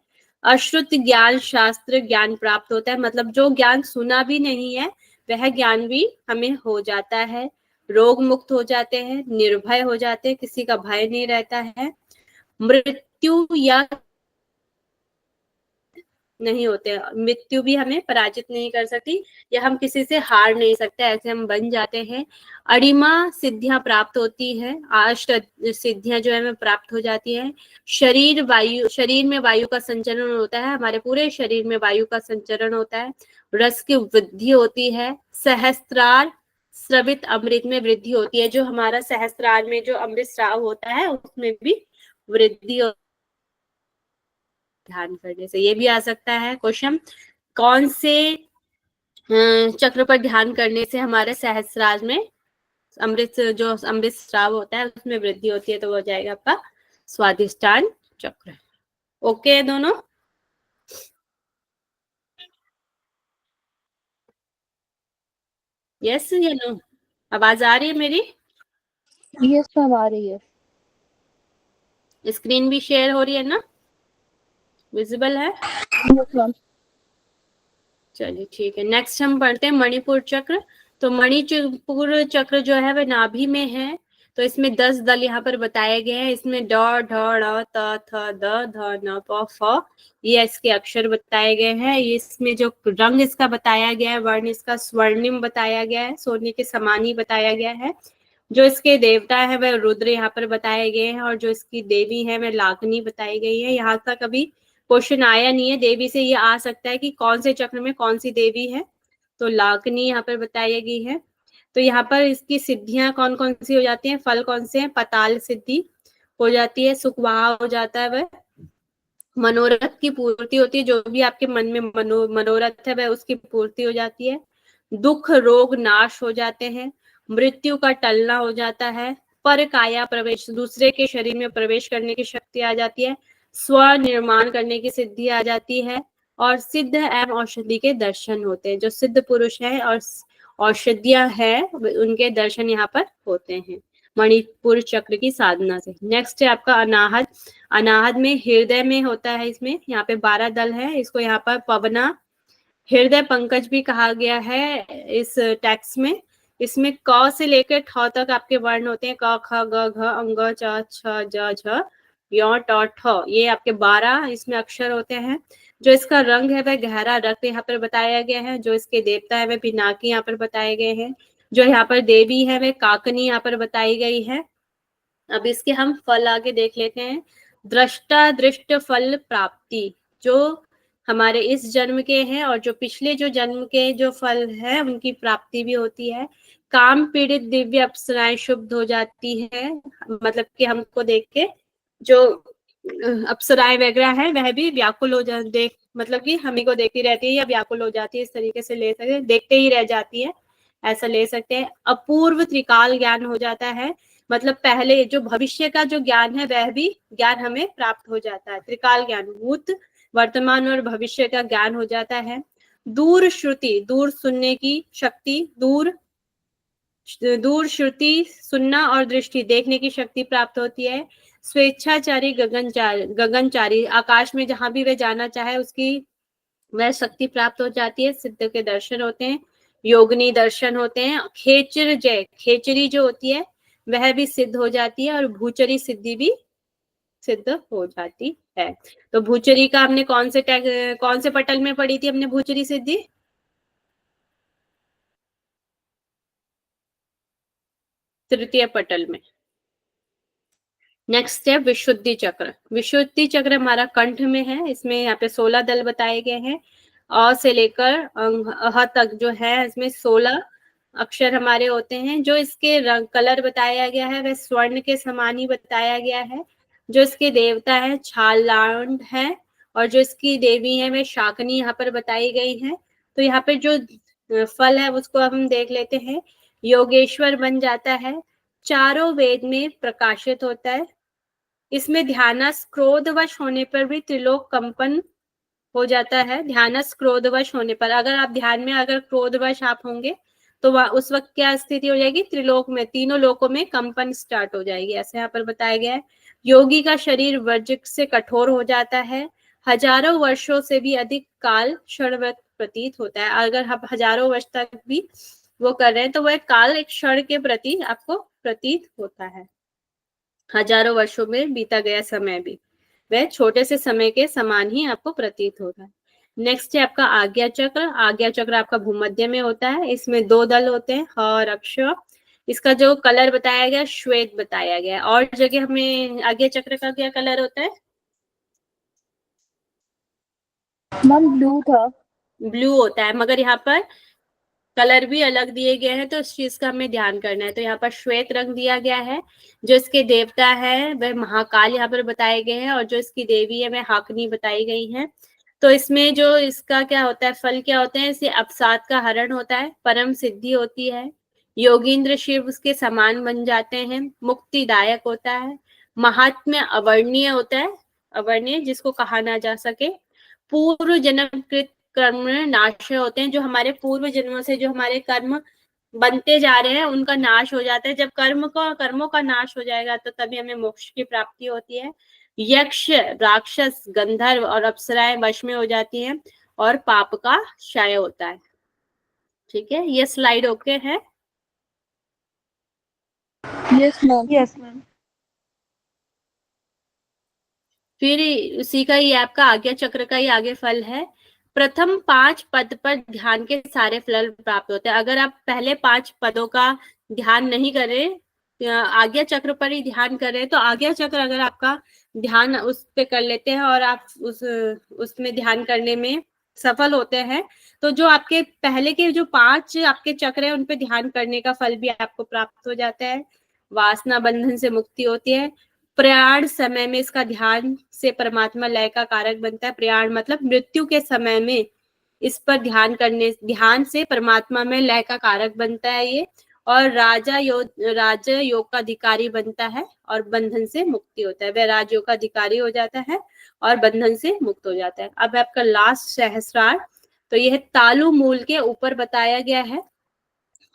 अश्रुत ज्ञान शास्त्र ज्ञान प्राप्त होता है, मतलब जो ज्ञान सुना भी नहीं है वह ज्ञान भी हमें हो जाता है। रोग मुक्त हो जाते हैं, निर्भय हो जाते हैं, किसी का भय नहीं रहता है। मृत्यु या नहीं होते, मृत्यु भी हमें पराजित नहीं कर सकती, या हम किसी से हार नहीं सकते, ऐसे हम बन जाते हैं। अरिमा सिद्धियां प्राप्त होती है, अष्ट सिद्धियां जो है हमें प्राप्त हो जाती है। शरीर में वायु का संचरण होता है, हमारे पूरे शरीर में वायु का संचरण होता है। रस की वृद्धि होती है। सहस्त्रार स्रवित अमृत में वृद्धि होती है, जो हमारा सहस्त्रार में जो अमृत स्राव होता है उसमें भी वृद्धि ध्यान करने से। ये भी आ सकता है क्वेश्चन, कौन से चक्र पर ध्यान करने से हमारे सहस्रार में अमृत स्राव होता है उसमें वृद्धि होती है, तो वो हो जाएगा आपका स्वाधिष्ठान चक्र। ओके दोनों, यस या नो? आवाज आ रही है मेरी? यस मैम, आ रही है। स्क्रीन भी शेयर हो रही है ना, विजिबल है? Yes ma'am. चलिए ठीक है, नेक्स्ट हम पढ़ते हैं मणिपुर चक्र। तो मणिपुर चक्र जो है वह नाभि में है, तो इसमें 10 दल यहाँ पर बताए गए हैं। इसमें ड, ढ, ड़, त, थ, द, ध, न, प, फ, ये इसके अक्षर बताए गए हैं। इसमें जो रंग इसका बताया गया है, वर्ण इसका स्वर्णिम बताया गया है, सोने के समान ही बताया गया है। जो इसके देवता है वह रुद्र यहाँ पर बताए गए हैं, और जो इसकी देवी है वह लाखनी बताई गई है। यहाँ तक अभी क्वेश्चन आया नहीं है, देवी से ये आ सकता है कि कौन से चक्र में कौन सी देवी है, तो लाखनी यहाँ पर बताई गई है। तो यहाँ पर इसकी सिद्धियां कौन कौन सी हो जाती हैं, फल कौन से हैं? पताल सिद्धि हो जाती है, सुखवाह हो जाता है, वह मनोरथ की पूर्ति होती है, जो भी आपके मन में मनोरथ है वह उसकी पूर्ति हो जाती है। दुख रोग नाश हो जाते हैं, मृत्यु का टलना हो जाता है, पर काया प्रवेश, दूसरे के शरीर में प्रवेश करने की शक्ति आ जाती है, स्व निर्माण करने की सिद्धि आ जाती है, और सिद्ध एवं औषधि के दर्शन होते हैं। जो सिद्ध पुरुष है और औषधियां है उनके दर्शन यहाँ पर होते हैं मणिपुर चक्र की साधना से। नेक्स्ट है आपका अनाहत। अनाहत में हृदय में होता है, इसमें यहाँ पे 12 दल है, इसको यहाँ पर पवना हृदय पंकज भी कहा गया है इस टेक्स्ट में। इसमें क से लेकर ठ तक आपके वर्ण होते हैं, क, ख, ग, घ, अंग, च, छ, ज, झ, य, ट, ठ, ये आपके 12 इसमें अक्षर होते हैं। जो इसका रंग है वह गहरा रक्त यहाँ पर बताया गया है। जो इसके देवता है वह पिनाकी यहाँ पर बताए गए हैं। जो यहाँ पर देवी है वह काकनी यहाँ पर बताई गई है। अब इसके हम फल आगे देख लेते हैं। दृष्टा दृष्ट फल प्राप्ति, जो हमारे इस जन्म के हैं और जो पिछले जो जन्म के जो फल है उनकी प्राप्ति भी होती है। काम पीड़ित दिव्य अप्सराएं शुद्ध हो जाती है, मतलब कि हमको देख के जो अप्सराएं वगैरह है वह भी व्याकुल हो जा देख मतलब कि हम ही को देखती रहती है या व्याकुल हो जाती है, इस तरीके से ले सकते, देखते ही रह जाती है, ऐसा ले सकते हैं। अपूर्व त्रिकाल ज्ञान हो जाता है, मतलब पहले जो भविष्य का जो ज्ञान है वह भी ज्ञान हमें प्राप्त हो जाता है। त्रिकाल ज्ञान भूत वर्तमान और भविष्य का ज्ञान हो जाता है। दूर श्रुति, दूर सुनने की शक्ति, दूर श्रुति सुनना और दृष्टि देखने की शक्ति प्राप्त होती है। स्वेच्छाचारी गगनचारी आकाश में जहां भी वह जाना चाहे उसकी वह शक्ति प्राप्त हो जाती है। सिद्ध के दर्शन होते हैं, योगिनी दर्शन होते हैं। खेचर जय, खेचरी जो होती है वह भी सिद्ध हो जाती है और भूचरी सिद्धि भी सिद्ध हो जाती है। तो भूचरी का हमने कौन से पटल में पढ़ी थी हमने भूचरी सिद्धि? तृतीय पटल में। नेक्स्ट है विशुद्धि चक्र। विशुद्धि चक्र हमारा कंठ में है, इसमें यहाँ पे 16 दल बताए गए हैं। अ से लेकर अह तक जो है इसमें 16 अक्षर हमारे होते हैं। जो इसके रंग कलर बताया गया है वह स्वर्ण के समान ही बताया गया है। जो इसके देवता है छालांड है और जो इसकी देवी है वह शाकनी यहाँ पर बताई गई है। तो यहाँ पे जो फल है उसको हम देख लेते हैं। योगेश्वर बन जाता है, चारों वेद में प्रकाशित होता है। इसमें ध्यानस क्रोधवश होने पर भी त्रिलोक कंपन हो जाता है। ध्यानस क्रोधवश होने पर, अगर आप ध्यान में अगर क्रोधवश आप होंगे तो उस वक्त क्या स्थिति हो जाएगी? त्रिलोक में, तीनों लोकों में कंपन स्टार्ट हो जाएगी, ऐसे यहाँ पर बताया गया है। योगी का शरीर वज्र से कठोर हो जाता है। हजारों वर्षों से भी अधिक काल क्षणवत प्रतीत होता है। अगर आप हजारों वर्ष तक भी वो कर रहे हैं तो वह काल एक क्षण के प्रति आपको प्रतीत होता है। हजारों वर्षों में बीता गया समय भी वह छोटे से समय के समान ही आपको प्रतीत होता है। नेक्स्ट है आपका आज्ञा चक्र। आज्ञा चक्र आपका भूमध्य में होता है, इसमें 2 दल होते हैं, ह और अक्ष। इसका जो कलर बताया गया श्वेत बताया गया है। और जगह हमें आज्ञा चक्र का क्या कलर होता है? मैम ब्लू था। ब्लू होता है, मगर यहाँ पर कलर भी अलग दिए गए हैं तो इस चीज का हमें ध्यान करना है। तो यहाँ पर श्वेत रंग दिया गया है। जो इसके देवता है वह महाकाल यहाँ पर बताए गए हैं और जो इसकी देवी है वह हाकनी बताई गई है। तो इसमें जो इसका क्या होता है, फल क्या होते हैं? इसे अवसाद का हरण होता है, परम सिद्धि होती है, योगींद्र शिव उसके समान बन जाते हैं, मुक्तिदायक होता है, महात्म्य अवर्णीय होता है, अवर्णीय जिसको कहा ना जा सके, पूर्व जन्मकृत कर्म नाश होते हैं। जो हमारे पूर्व जन्मों से जो हमारे कर्म बनते जा रहे हैं उनका नाश हो जाता है। जब कर्मों का नाश हो जाएगा तो तभी हमें मोक्ष की प्राप्ति होती है। यक्ष, राक्षस, गंधर्व और अप्सराएं वश में हो जाती हैं और पाप का क्षय होता है। ठीक है, ये स्लाइड ओके है? Yes ma'am. Yes ma'am. फिर उसी का ही आपका आज्ञा चक्र का ही आगे फल है। प्रथम 5 पद पर ध्यान के सारे फल प्राप्त होते हैं। अगर आप पहले 5 पदों का ध्यान नहीं करें, आज्ञा चक्र पर ही ध्यान करें, तो आज्ञा चक्र अगर आपका ध्यान उस पे कर लेते हैं और आप उसमें ध्यान करने में सफल होते हैं तो जो आपके पहले के जो 5 आपके चक्र है उन पे ध्यान करने का फल भी आपको प्राप्त हो जाता है। वासना बंधन से मुक्ति होती है। प्रयाण समय में इसका ध्यान से परमात्मा लय का कारक बनता है। प्रयाण मतलब मृत्यु के समय में इस पर ध्यान से परमात्मा में लय का कारक बनता है ये। और राजा योग का अधिकारी बनता है और बंधन से मुक्ति होता है। वह राजयोग का अधिकारी हो जाता है और बंधन से मुक्त हो जाता है। अब आपका लास्ट सहस्रार, तो यह तालु मूल के ऊपर बताया गया है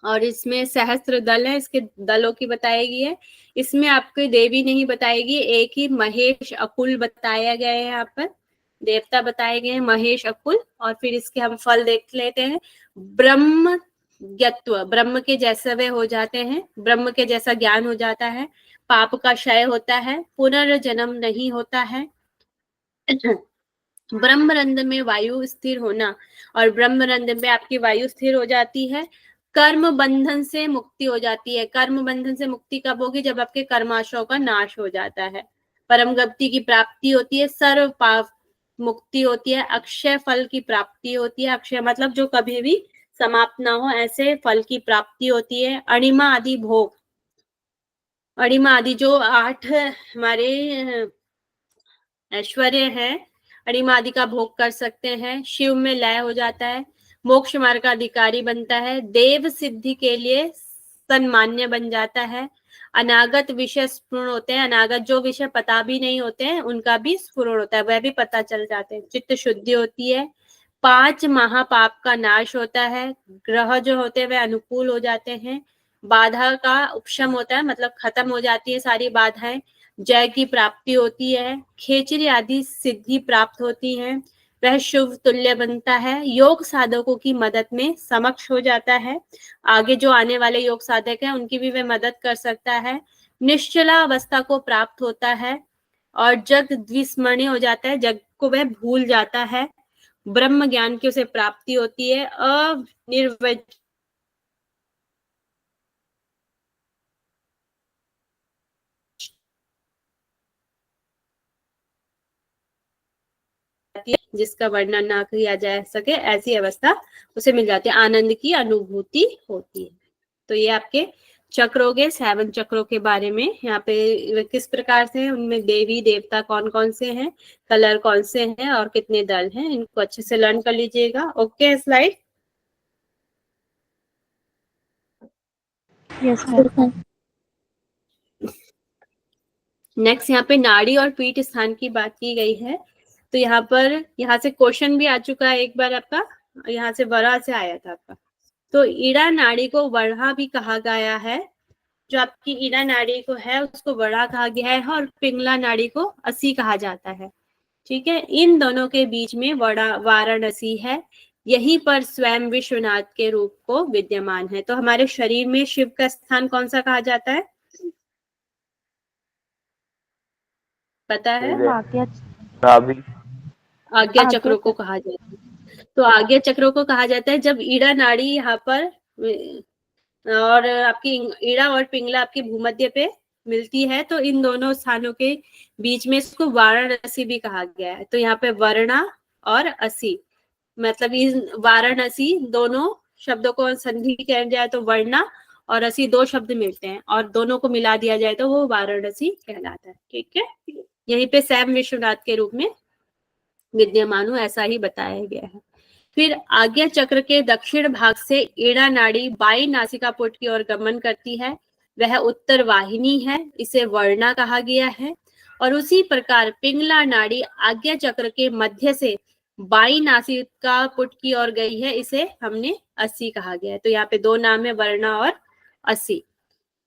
और इसमें सहस्त्र दल है, इसके दलों की बताएगी है। इसमें आपकी देवी नहीं बताएगी, एक ही महेश अकुल बताया गया है। यहाँ पर देवता बताए गए हैं महेश अकुल। और फिर इसके हम फल देख लेते हैं। ब्रह्म ज्ञत्व, ब्रह्म के जैसा वे हो जाते हैं, ब्रह्म के जैसा ज्ञान हो जाता है, पाप का क्षय होता है, पुनर्जन्म नहीं होता है, ब्रह्मरंध में वायु स्थिर होना, और ब्रह्मरंध में आपकी वायु स्थिर हो जाती है। कर्म बंधन से मुक्ति हो जाती है। कर्म बंधन से मुक्ति कब होगी? जब आपके कर्माशयों का नाश हो जाता है। परम गति की प्राप्ति होती है, सर्व पाप मुक्ति होती है, अक्षय फल की प्राप्ति होती है। अक्षय मतलब जो कभी भी समाप्त ना हो, ऐसे फल की प्राप्ति होती है। अणिमा आदि भोग, अणिमा आदि जो 8 हमारे ऐश्वर्य है, अणिमा आदि का भोग कर सकते हैं, शिव में लय हो जाता है, मोक्ष मार्ग का अधिकारी बनता है, देव सिद्धि के लिए सन्मान्य बन जाता है, अनागत विषय स्फुरण होते हैं, अनागत जो विषय पता भी नहीं होते हैं उनका भी स्फुरण होता है, वह भी पता चल जाते हैं, चित्त शुद्धि होती है, 5 महापाप का नाश होता है, ग्रह जो होते हैं वह अनुकूल हो जाते हैं, बाधा का उपशम होता है, मतलब खत्म हो जाती है सारी बाधाएं, जय की प्राप्ति होती है, खेचरी आदि सिद्धि प्राप्त होती है, वह शुभ तुल्य बनता है, योग साधकों की मदद में समक्ष हो जाता है, आगे जो आने वाले योग साधक हैं उनकी भी वह मदद कर सकता है, निश्चला अवस्था को प्राप्त होता है और जग द्विस्मरणीय हो जाता है, जग को वह भूल जाता है, ब्रह्म ज्ञान की उसे प्राप्ति होती है, अनिर्वच जिसका वर्णन ना किया जा सके ऐसी अवस्था उसे मिल जाती है, आनंद की अनुभूति होती है। तो ये आपके चक्र हो गए, 7 चक्रों के बारे में। यहाँ पे किस प्रकार से है, उनमें देवी देवता कौन कौन से हैं, कलर कौन से हैं और कितने दल हैं, इनको अच्छे से लर्न कर लीजिएगा। Okay, slide. Yes ma'am. Next यहाँ पे नाड़ी और पीठ स्थान की बात की गई है। तो यहाँ से क्वेश्चन भी आ चुका है एक बार आपका, यहाँ से वरा से आया था आपका। तो ईड़ा नाड़ी को वड़ा भी कहा गया है, जो आपकी ईड़ा नाड़ी को है उसको वड़ा कहा गया है, और पिंगला नाड़ी को असी कहा जाता है। ठीक है, इन दोनों के बीच में वाराणसी है, यहीं पर स्वयं विश्वनाथ के रूप को विद्यमान है। तो हमारे शरीर में शिव का स्थान कौन सा कहा जाता है, पता है? आज्ञा चक्रों को कहा जाता है। तो आज्ञा चक्रों को कहा जाता है जब ईड़ा नाड़ी यहाँ पर और आपकी ईड़ा और पिंगला आपकी भूमध्य पे मिलती है, तो इन दोनों स्थानों के बीच में इसको वाराणसी भी कहा गया है। तो यहाँ पे वर्णा और असी, मतलब इस वाराणसी दोनों शब्दों को संधि किया जाए तो वर्णा और असी 2 शब्द मिलते हैं, और दोनों को मिला दिया जाए तो वो वाराणसी कहलाता है। ठीक है, यहीं पे स्वयं विश्वनाथ के रूप में विद्यमान हो, ऐसा ही बताया गया है। फिर आज्ञा चक्र के दक्षिण भाग से ईड़ा नाड़ी बाई नासिका पुट की ओर गमन करती है, वह उत्तर वाहिनी है, इसे वर्णा कहा गया है। और उसी प्रकार पिंगला नाड़ी आज्ञा चक्र के मध्य से बाई नासिका पुट की ओर गई है, इसे हमने असी कहा गया है। तो यहाँ पे 2 नाम है, वर्णा और असी।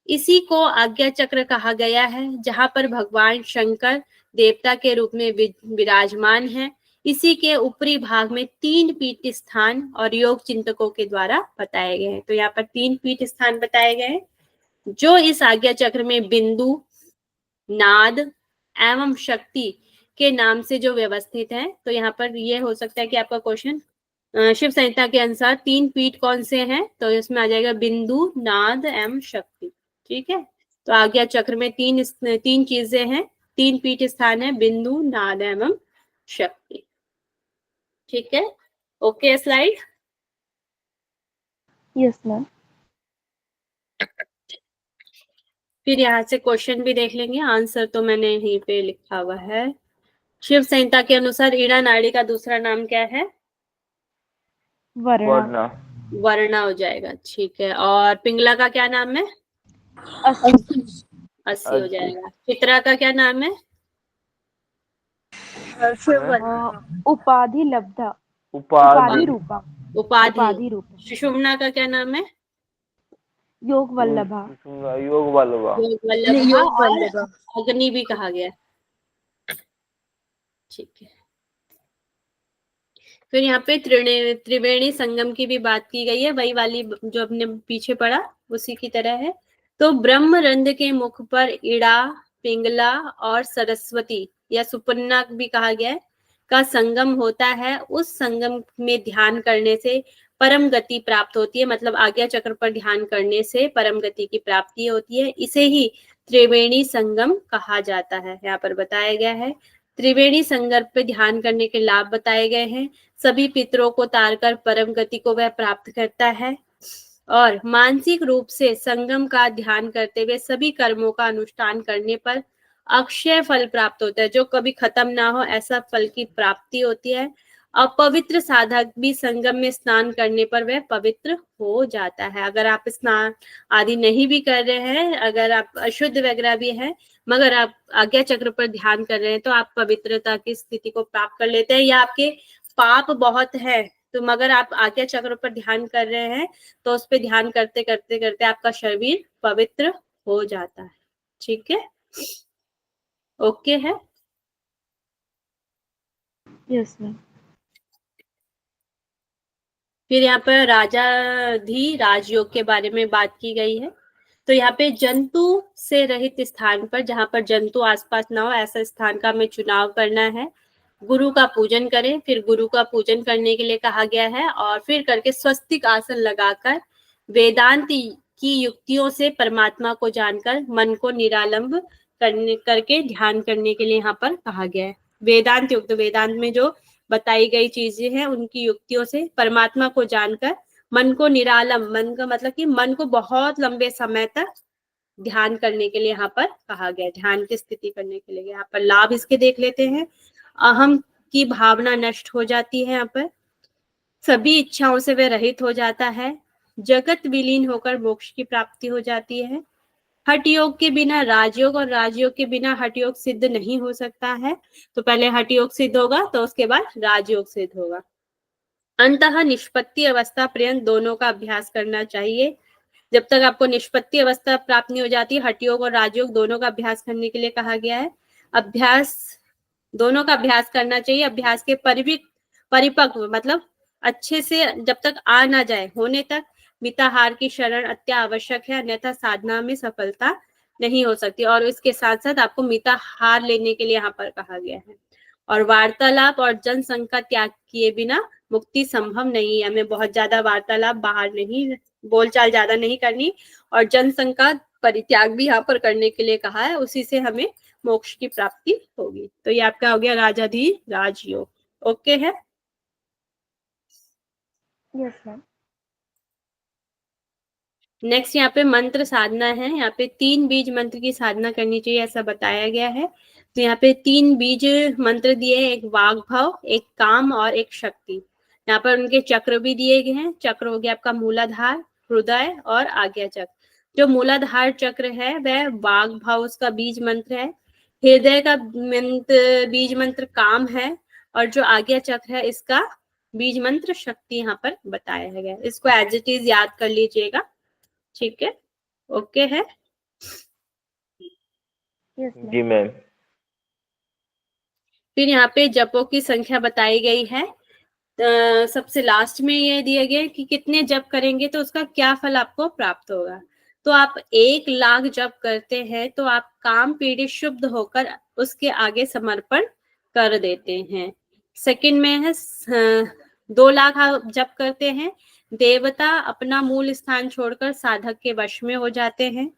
इसी को आज्ञा चक्र कहा गया है, जहां पर भगवान शंकर देवता के रूप में विराजमान है। इसी के ऊपरी भाग में 3 पीठ स्थान और योग चिंतकों के द्वारा बताए गए हैं। तो यहाँ पर 3 पीठ स्थान बताए गए हैं, जो इस आज्ञा चक्र में बिंदु, नाद एवं शक्ति के नाम से जो व्यवस्थित है। तो यहाँ पर ये हो सकता है कि आपका क्वेश्चन शिव संहिता के अनुसार 3 पीठ कौन से हैं, तो इसमें आ जाएगा बिंदु, नाद एवं शक्ति। ठीक है, तो आज्ञा चक्र में 3 चीजें हैं, 3 पीठ स्थान है, बिंदु, नाद एवं शक्ति। ठीक है, ओके, स्लाइड। Yes ma'am. फिर यहाँ से क्वेश्चन भी देख लेंगे, आंसर तो मैंने यहीं पे लिखा हुआ है। शिव संहिता के अनुसार ईड़ा नाड़ी का दूसरा नाम क्या है, वर्णा। वर्णा हो जाएगा। ठीक है, और पिंगला का क्या नाम है, असी हो जाएगा। चित्रा का क्या नाम है, उपाधि लब्धा, उपाधि रूपा, उपाधि रूपा। सुषुम्ना का क्या नाम है, योग वल्लभा, योग वल्लभा, अग्नि भी कहा गया। ठीक है, फिर यहाँ पे त्रिवेणी संगम की भी बात की गई है, वही वाली जो अपने पीछे पड़ा उसी की तरह है। तो ब्रह्मरंध्र के मुख पर ईड़ा, पिंगला और सरस्वती या सुपन्ना भी कहा गया है का संगम होता है। उस संगम में ध्यान करने से परम गति प्राप्त होती है, मतलब आज्ञा चक्र पर ध्यान करने से परम गति की प्राप्ति होती है। इसे ही त्रिवेणी संगम कहा जाता है, यहाँ पर बताया गया है। त्रिवेणी संगम पे ध्यान करने के लाभ बताए गए हैं। सभी पितरों को तारकर परम गति को वह प्राप्त करता है, और मानसिक रूप से संगम का ध्यान करते हुए सभी कर्मों का अनुष्ठान करने पर अक्षय फल प्राप्त होता है, जो कभी खत्म ना हो ऐसा फल की प्राप्ति होती है। अपवित्र साधक भी संगम में स्नान करने पर वह पवित्र हो जाता है। अगर आप स्नान आदि नहीं भी कर रहे हैं, अगर आप अशुद्ध वगैरह भी है, मगर आप आज्ञा चक्र पर ध्यान कर रहे हैं, तो आप पवित्रता की स्थिति को प्राप्त कर लेते हैं। या आपके पाप बहुत है, तो मगर आप आज्ञा चक्र पर ध्यान कर रहे हैं, तो उस पर ध्यान करते करते करते आपका शरीर पवित्र हो जाता है। ठीक है, ओके है। Yes ma'am. फिर यहाँ पर राजाधि राजयोग के बारे में बात की गई है। तो यहाँ पे जंतु से रहित स्थान पर, जहां पर जंतु आसपास ना हो, ऐसा स्थान का हमें चुनाव करना है। गुरु का पूजन करें, फिर गुरु का पूजन करने के लिए कहा गया है, और फिर करके स्वस्तिक आसन लगाकर वेदांत की युक्तियों से परमात्मा को जानकर मन को निरालंब करके ध्यान करने के लिए यहाँ पर कहा गया है। वेदांत युक्त, वेदांत में जो बताई गई चीजें हैं उनकी युक्तियों से परमात्मा को जानकर मन को निरालम, मन का मतलब कि मन को बहुत लंबे समय तक ध्यान करने के लिए यहाँ पर कहा गया, ध्यान की स्थिति करने के लिए। यहाँ पर लाभ इसके देख लेते हैं। अहम की भावना नष्ट हो जाती है, यहाँ पर सभी इच्छाओं से वह रहित हो जाता है, जगत विलीन होकर मोक्ष की प्राप्ति हो जाती है। हठ योग के बिना राजयोग और राजयोग के बिना हठ योग सिद्ध नहीं हो सकता है। तो पहले हठ योग सिद्ध होगा, तो उसके बाद राजयोग सिद्ध होगा। अंततः निष्पत्ति अवस्था पर्यंत दोनों का अभ्यास करना चाहिए। जब तक आपको निष्पत्ति अवस्था प्राप्त नहीं हो जाती, हठ योग और राजयोग दोनों का अभ्यास करने के लिए कहा गया है। अभ्यास दोनों का अभ्यास करना चाहिए। अभ्यास के परिपक्व मतलब अच्छे से जब तक आ ना जाए होने तक मिताहार की शरण अत्यावश्यक है, अन्यथा साधना में सफलता नहीं हो सकती। और इसके साथ साथ आपको मिताहार लेने के लिए यहाँ पर कहा गया है। और वार्तालाप और जनसंघ का त्याग किए बिना मुक्ति संभव नहीं है। हमें बहुत ज्यादा वार्तालाप, बाहर नहीं, बोलचाल ज्यादा नहीं करनी, और जनसंघ का परित्याग भी यहाँ पर करने के लिए कहा है। उसी से हमें मोक्ष की प्राप्ति होगी। तो ये आपका हो गया राजाधीश राजयोग। ओके है। Yes ma'am. नेक्स्ट यहाँ पे मंत्र साधना है। यहाँ पे 3 बीज मंत्र की साधना करनी चाहिए, ऐसा बताया गया है। तो यहाँ पे 3 बीज मंत्र दिए हैं, एक वाग भाव, एक काम और एक शक्ति। यहाँ पर उनके चक्र भी दिए गए हैं। चक्र हो गया आपका मूलाधार, हृदय और आज्ञा चक्र। जो मूलाधार चक्र है वह वाग भाव उसका बीज मंत्र है। हृदय का बीज मंत्र काम है, और जो आज्ञा चक्र है इसका बीज मंत्र शक्ति यहाँ पर बताया गया है। इसको एज इट इज याद कर लीजिएगा। ठीक है, ओके है। यस जी मैम। मैम। फिर यहाँ पे जपों की संख्या बताई गई है। सबसे लास्ट में ये दिया गया कि कितने जप करेंगे तो उसका क्या फल आपको प्राप्त होगा। तो आप 1 लाख जप करते हैं तो आप काम पीड़ित शुद्ध होकर उसके आगे समर्पण कर देते हैं। सेकंड में है 2 लाख आप जप करते हैं, देवता अपना मूल स्थान छोड़कर साधक के वश में हो जाते हैं।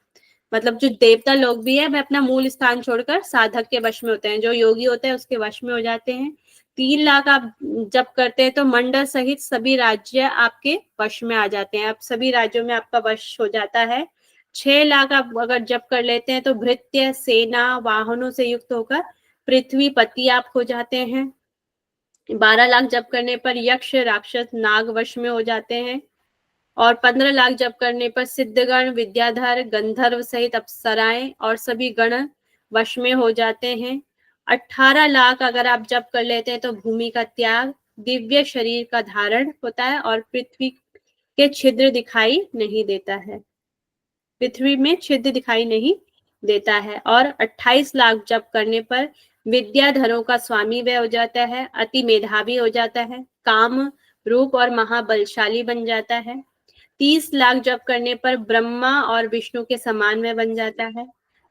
मतलब जो देवता लोग भी है वह अपना मूल स्थान छोड़कर साधक के वश में होते हैं, जो योगी होते हैं उसके वश में हो जाते हैं। 3 लाख आप जब करते हैं तो मंडल सहित सभी राज्य आपके वश में आ जाते हैं, अब सभी राज्यों में आपका वश हो जाता है। 6 लाख आप अगर जब कर लेते हैं तो भृत्य सेना वाहनों से युक्त होकर पृथ्वी पति आप हो जाते हैं। 12 लाख जब करने पर यक्ष राक्षस नाग वश में हो जाते हैं। और 15 लाख जप करने पर सिद्धगण विद्याधर गंधर्व सहित अप्सराएं और सभी गण वश में हो जाते हैं। 18 लाख अगर आप जप कर लेते हैं तो भूमि का त्याग, दिव्य शरीर का धारण होता है और पृथ्वी के छिद्र दिखाई नहीं देता है, पृथ्वी में छिद्र दिखाई नहीं देता है। और 28 लाख जप करने पर विद्याधरों का स्वामी वह हो जाता है, अति मेधावी हो जाता है, काम रूप और महाबलशाली बन जाता है। 30 लाख जप करने पर ब्रह्मा और विष्णु के समान में बन जाता है।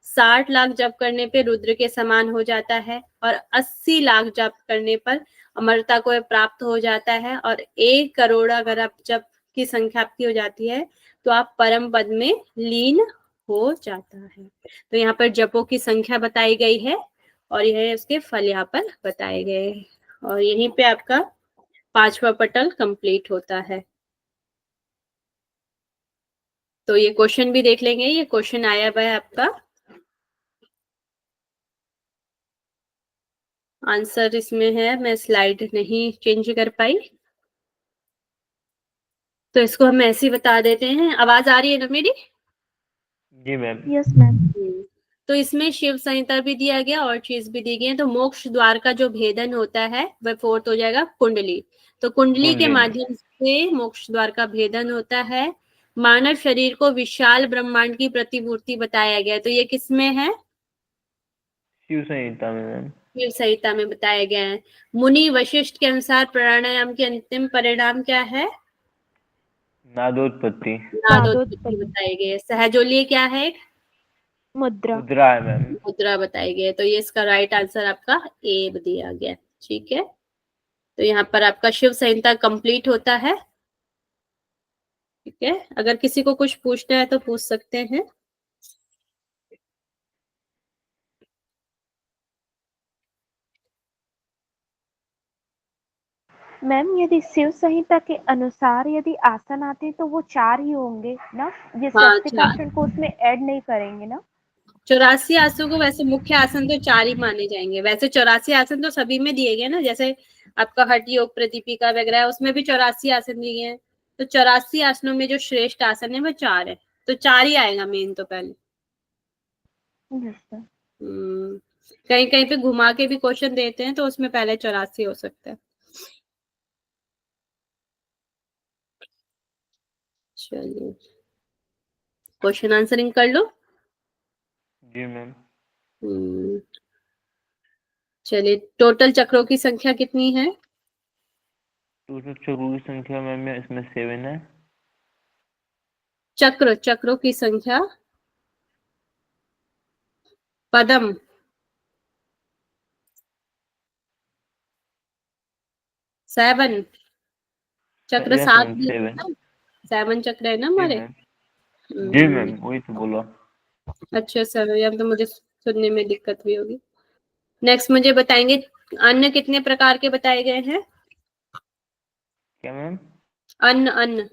60 लाख जप करने पर रुद्र के समान हो जाता है। और 80 लाख जप करने पर अमरता को प्राप्त हो जाता है। और 1 करोड़ अगर आप जप की संख्या आपकी हो जाती है तो आप परम पद में लीन हो जाता है। तो यहाँ पर जपों की संख्या बताई गई है और यह उसके फल यहाँ पर बताए गए हैं। और यहीं पे आपका 5वां पटल कंप्लीट होता है। तो ये क्वेश्चन भी देख लेंगे। ये क्वेश्चन आया हुआ है आपका आंसर इसमें है, मैं स्लाइड नहीं चेंज कर पाई, तो इसको हम ऐसे ही बता देते हैं। आवाज आ रही है ना मेरी? जी मैम। Yes ma'am. तो इसमें शिव संहिता भी दिया गया और चीज भी दी गई है। तो मोक्ष द्वार का जो भेदन होता है वह फोर्थ हो जाएगा कुंडली। तो कुंडली के माध्यम से मोक्ष द्वार का भेदन होता है। मानव शरीर को विशाल ब्रह्मांड की प्रतिमूर्ति बताया गया है। तो ये किसमें है? शिव संहिता में मैम। शिव संहिता में बताया गया है। मुनि वशिष्ठ के अनुसार प्राणायाम के अंतिम परिणाम क्या है? नादोत्पत्ति। नादोत्पत्ति बताई गई है। सहजोलीय क्या है? मुद्रा। मुद्रा है मैम। मुद्रा बताई गई है। तो ये इसका राइट आंसर आपका ए दिया गया। ठीक है, तो यहाँ पर आपका शिव संहिता कंप्लीट होता है। ठीक है, अगर किसी को कुछ पूछना है तो पूछ सकते हैं। मैम यदि शिव संहिता के अनुसार यदि आसन आते हैं तो वो 4 ही होंगे ना? ये हाँ, स्वस्तिक आसन को उसमें ऐड नहीं करेंगे ना? 84 आसनों को वैसे मुख्य आसन तो 4 ही माने जाएंगे। वैसे 84 आसन तो सभी में दिए गए ना, जैसे आपका हठ योग प्रदीपिका वगैरह है, उसमें भी 84 आसन दिए हैं। तो 84 आसनों में जो श्रेष्ठ आसन है वो 4 है, तो 4 ही आएगा मेन तो पहले। Yes sir. कहीं कहीं पे घुमा के भी क्वेश्चन देते हैं, तो उसमें पहले 84 हो सकता है। चलिए, क्वेश्चन आंसरिंग कर लो। जी मैम। चलिए, टोटल चक्रों की संख्या कितनी है? टोटल चक्रों की संख्या मैम इसमें 7 है। चक्रों की संख्या। पदम। सेवन। चक्र यस 7 मैम, भी है 7। ना? 7 चक्र है ना जी हमारे। मैम। जी मैम, वही तो बोला। अच्छा सर, अब तो मुझे सुनने में दिक्कत भी होगी। नेक्स्ट मुझे बताएंगे, अन्न कितने प्रकार के बताए गए हैं? क्या मैम? अन्न अन्न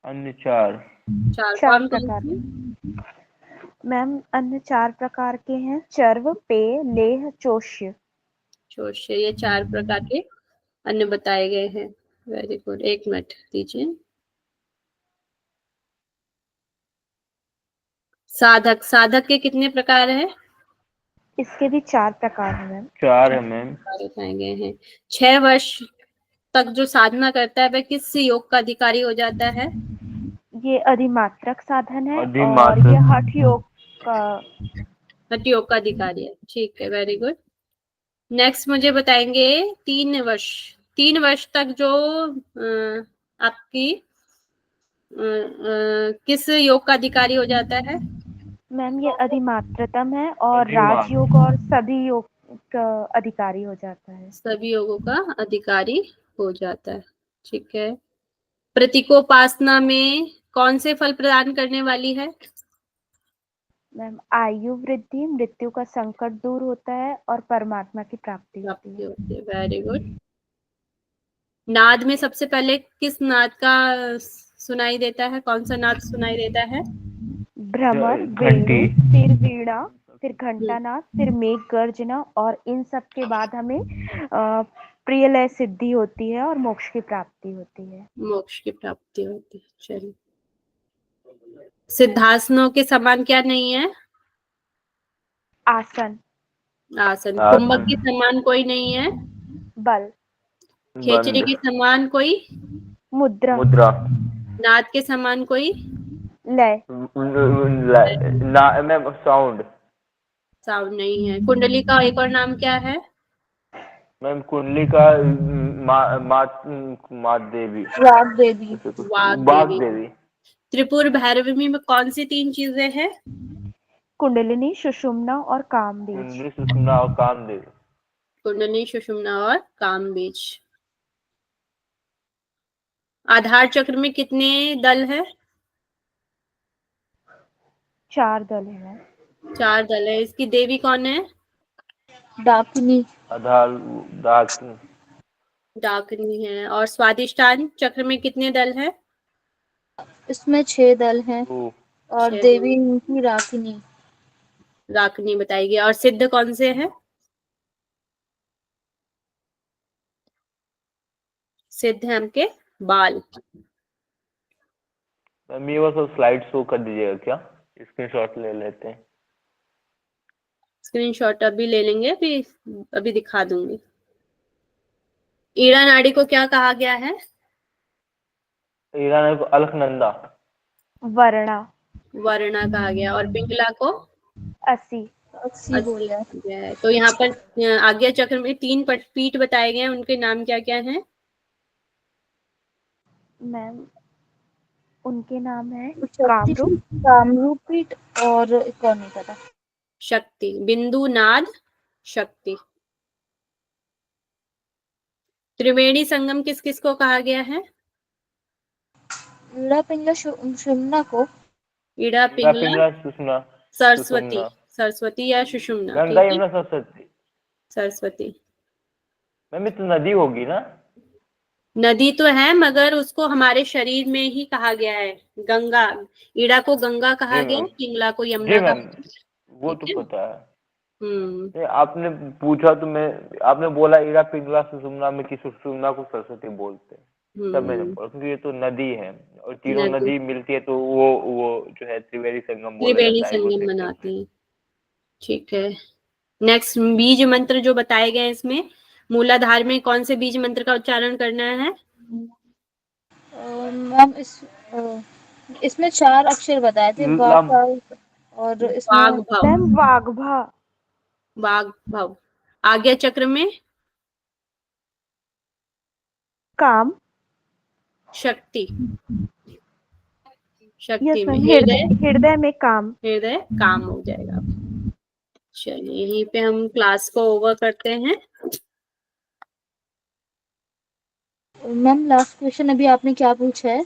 अन्य 4। 4 4 कौन कौन प्रकार से? के। मैम अन्न 4 प्रकार के हैं, चर्व, पेय, लेह, चोष्य। चोष्य, ये 4 प्रकार के अन्न बताए गए हैं। वेरी गुड, 1 मिनट दीजिए। साधक, साधक के कितने प्रकार है? इसके भी 4 प्रकार हैं मैम। 4 है मैम। बताए गए हैं। 6 वर्ष तक जो साधना करता है वह किस योग का अधिकारी हो जाता है? ये अधिमात्रक साधन है और अधिमात्रक। ये हठ योग का हठ योग का अधिकारी है। ठीक है, वेरी गुड। नेक्स्ट मुझे बताएंगे, 3 वर्ष तक जो आपकी किस योग का अधिकारी हो जाता है? मैम ये अधिमात्रतम है और अधिमात्र। राजयोग और सभी योग का अधिकारी हो जाता है। सभी योगों का अधिकारी हो जाता है। ठीक है, प्रतीकोपासना में कौन से फल प्रदान करने वाली है? मैम आयु वृद्धि, मृत्यु का संकट दूर होता है और परमात्मा की प्राप्ति होती है। Very good. नाद में सबसे पहले किस नाद का सुनाई देता है? कौन सा नाद सुनाई देता है? भ्रमर, घंटी। वेणु, फिर वीणा, फिर घंटानाद, फिर मेघ गर्जना और इन सब के बाद हमें प्रियलय सिद्धि होती है और मोक्ष की प्राप्ति होती है। मोक्ष की प्राप्ति होती है। चलिए, सिद्धासनों के समान क्या नहीं है? आसन। आसन। कुंभक के समान कोई नहीं है? बल। खेचरी के समान कोई? मुद्रा। मुद्रा। नाद के समान कोई? लय। Ma'am sound. साउंड नहीं है। कुंडली का एक और नाम क्या है? मैम कुंडली का मात देवी। वाग देवी। वाग देवी। त्रिपुर भैरवी में कौन सी 3 चीजें हैं? कुंडलिनी, सुषुम्ना और कामबीज। कुंडली, सुषुम्ना और कामदेव। कुंडली, सुषुम्ना और कामबीज। आधार चक्र में कितने दल है? 4 दल है। 4 दल है। इसकी देवी कौन है? डाकिनी। आधार डाकिनी। डाकिनी है। और स्वादिष्टान चक्र में कितने दल है? इसमें 6 दल हैं और 6 देवी इनकी राकिनी। राकिनी बताएगी। और सिद्ध कौन से है? सिद्धम के बाल। मैम ये बस स्लाइड शो कर दीजिएगा क्या, स्क्रीनशॉट ले लेते हैं। स्क्रीनशॉट अभी ले लेंगे, अभी दिखा दूंगी। ईड़ा नाड़ी को क्या कहा गया है? ईरान को अलखनंदा। वर्णा। वर्णा कहा गया। और पिंगला को? असी। अस्सी बोले। है। तो यहाँ पर आज्ञा चक्र में 3 पीठ बताए गए हैं, उनके नाम क्या क्या हैं? मैम उनके नाम है शक्तिपीठ, कामरूप, कामरूप पीठ और एक और नहीं पता। शक्ति, बिंदु, नाद, शक्ति। त्रिवेणी संगम किस किस को कहा गया है? ईड़ा पिंगला सुषुम्ना को। ईड़ा पिंगला पिंगला सुषुम्ना। सरस्वती, सरस्वती या सुषुम्ना, गंगा ठीक है। यमुना सरस्वती। सरस्वती। मैम ये तो नदी होगी ना? नदी तो है, मगर उसको हमारे शरीर में ही कहा गया है। गंगा, ईड़ा को गंगा कहा जी गया, मैम। पिंगला को जी यमुना कहा मैम, गया। वो ठीक तो है। पता है। हम्म। आपने पूछा तो मैं, आपने बोला ईड़ा पिंगला सुषुम्ना में कि सुषुम्ना को सरस्वती बोलते हैं, तब मैंने बोला, क्योंकि ये तो नदी है और तीनों नदी। नदी मिलती है तो वो जो है त्रिवेणी संगम बोला त्रिवेणी जाता है वो संगम सेक्शन में। मनाती है। ठीक है। नेक्स्ट, बीज मंत्र जो बताए गए हैं इसमें, मूलाधार में कौन से बीज मंत्र का उच्चारण करना है? मैम इसमें 4 अक्षर बताए थे, लम। और वाग इसमें भव। मैम वाग्भा। वाग भव। आज्ञा चक्र में? काम। शक्ति। यस शक्ति में मैम, हृदय। हृदय में काम। हृदय काम हो जाएगा। चलिए यहीं पे हम क्लास को ओवर करते हैं। मैम लास्ट क्वेश्चन अभी आपने क्या पूछा है?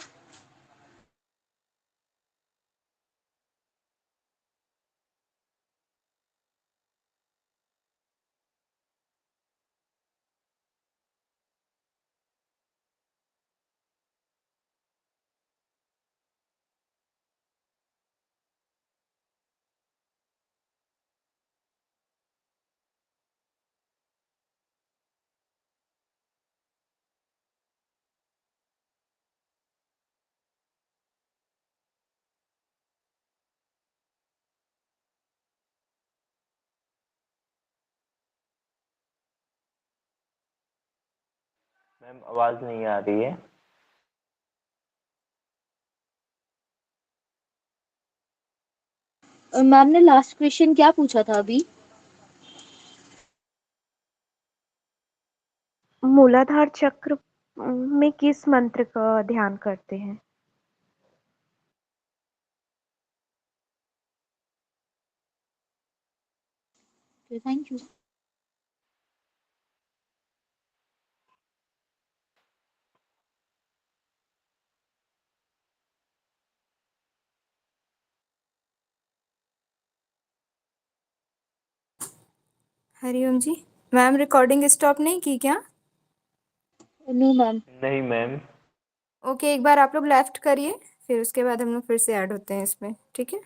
मैम आवाज नहीं आ रही है। मैम ने लास्ट क्वेश्चन क्या पूछा था अभी? मूलाधार चक्र में किस मंत्र का ध्यान करते हैं? Thank you. Hariom ji. Ma'am recording stop नहीं की क्या? No ma'am. नहीं मैम। ओके, एक बार आप लोग लेफ्ट करिए, फिर उसके बाद हम लोग फिर से ऐड होते हैं इसमें, ठीक है।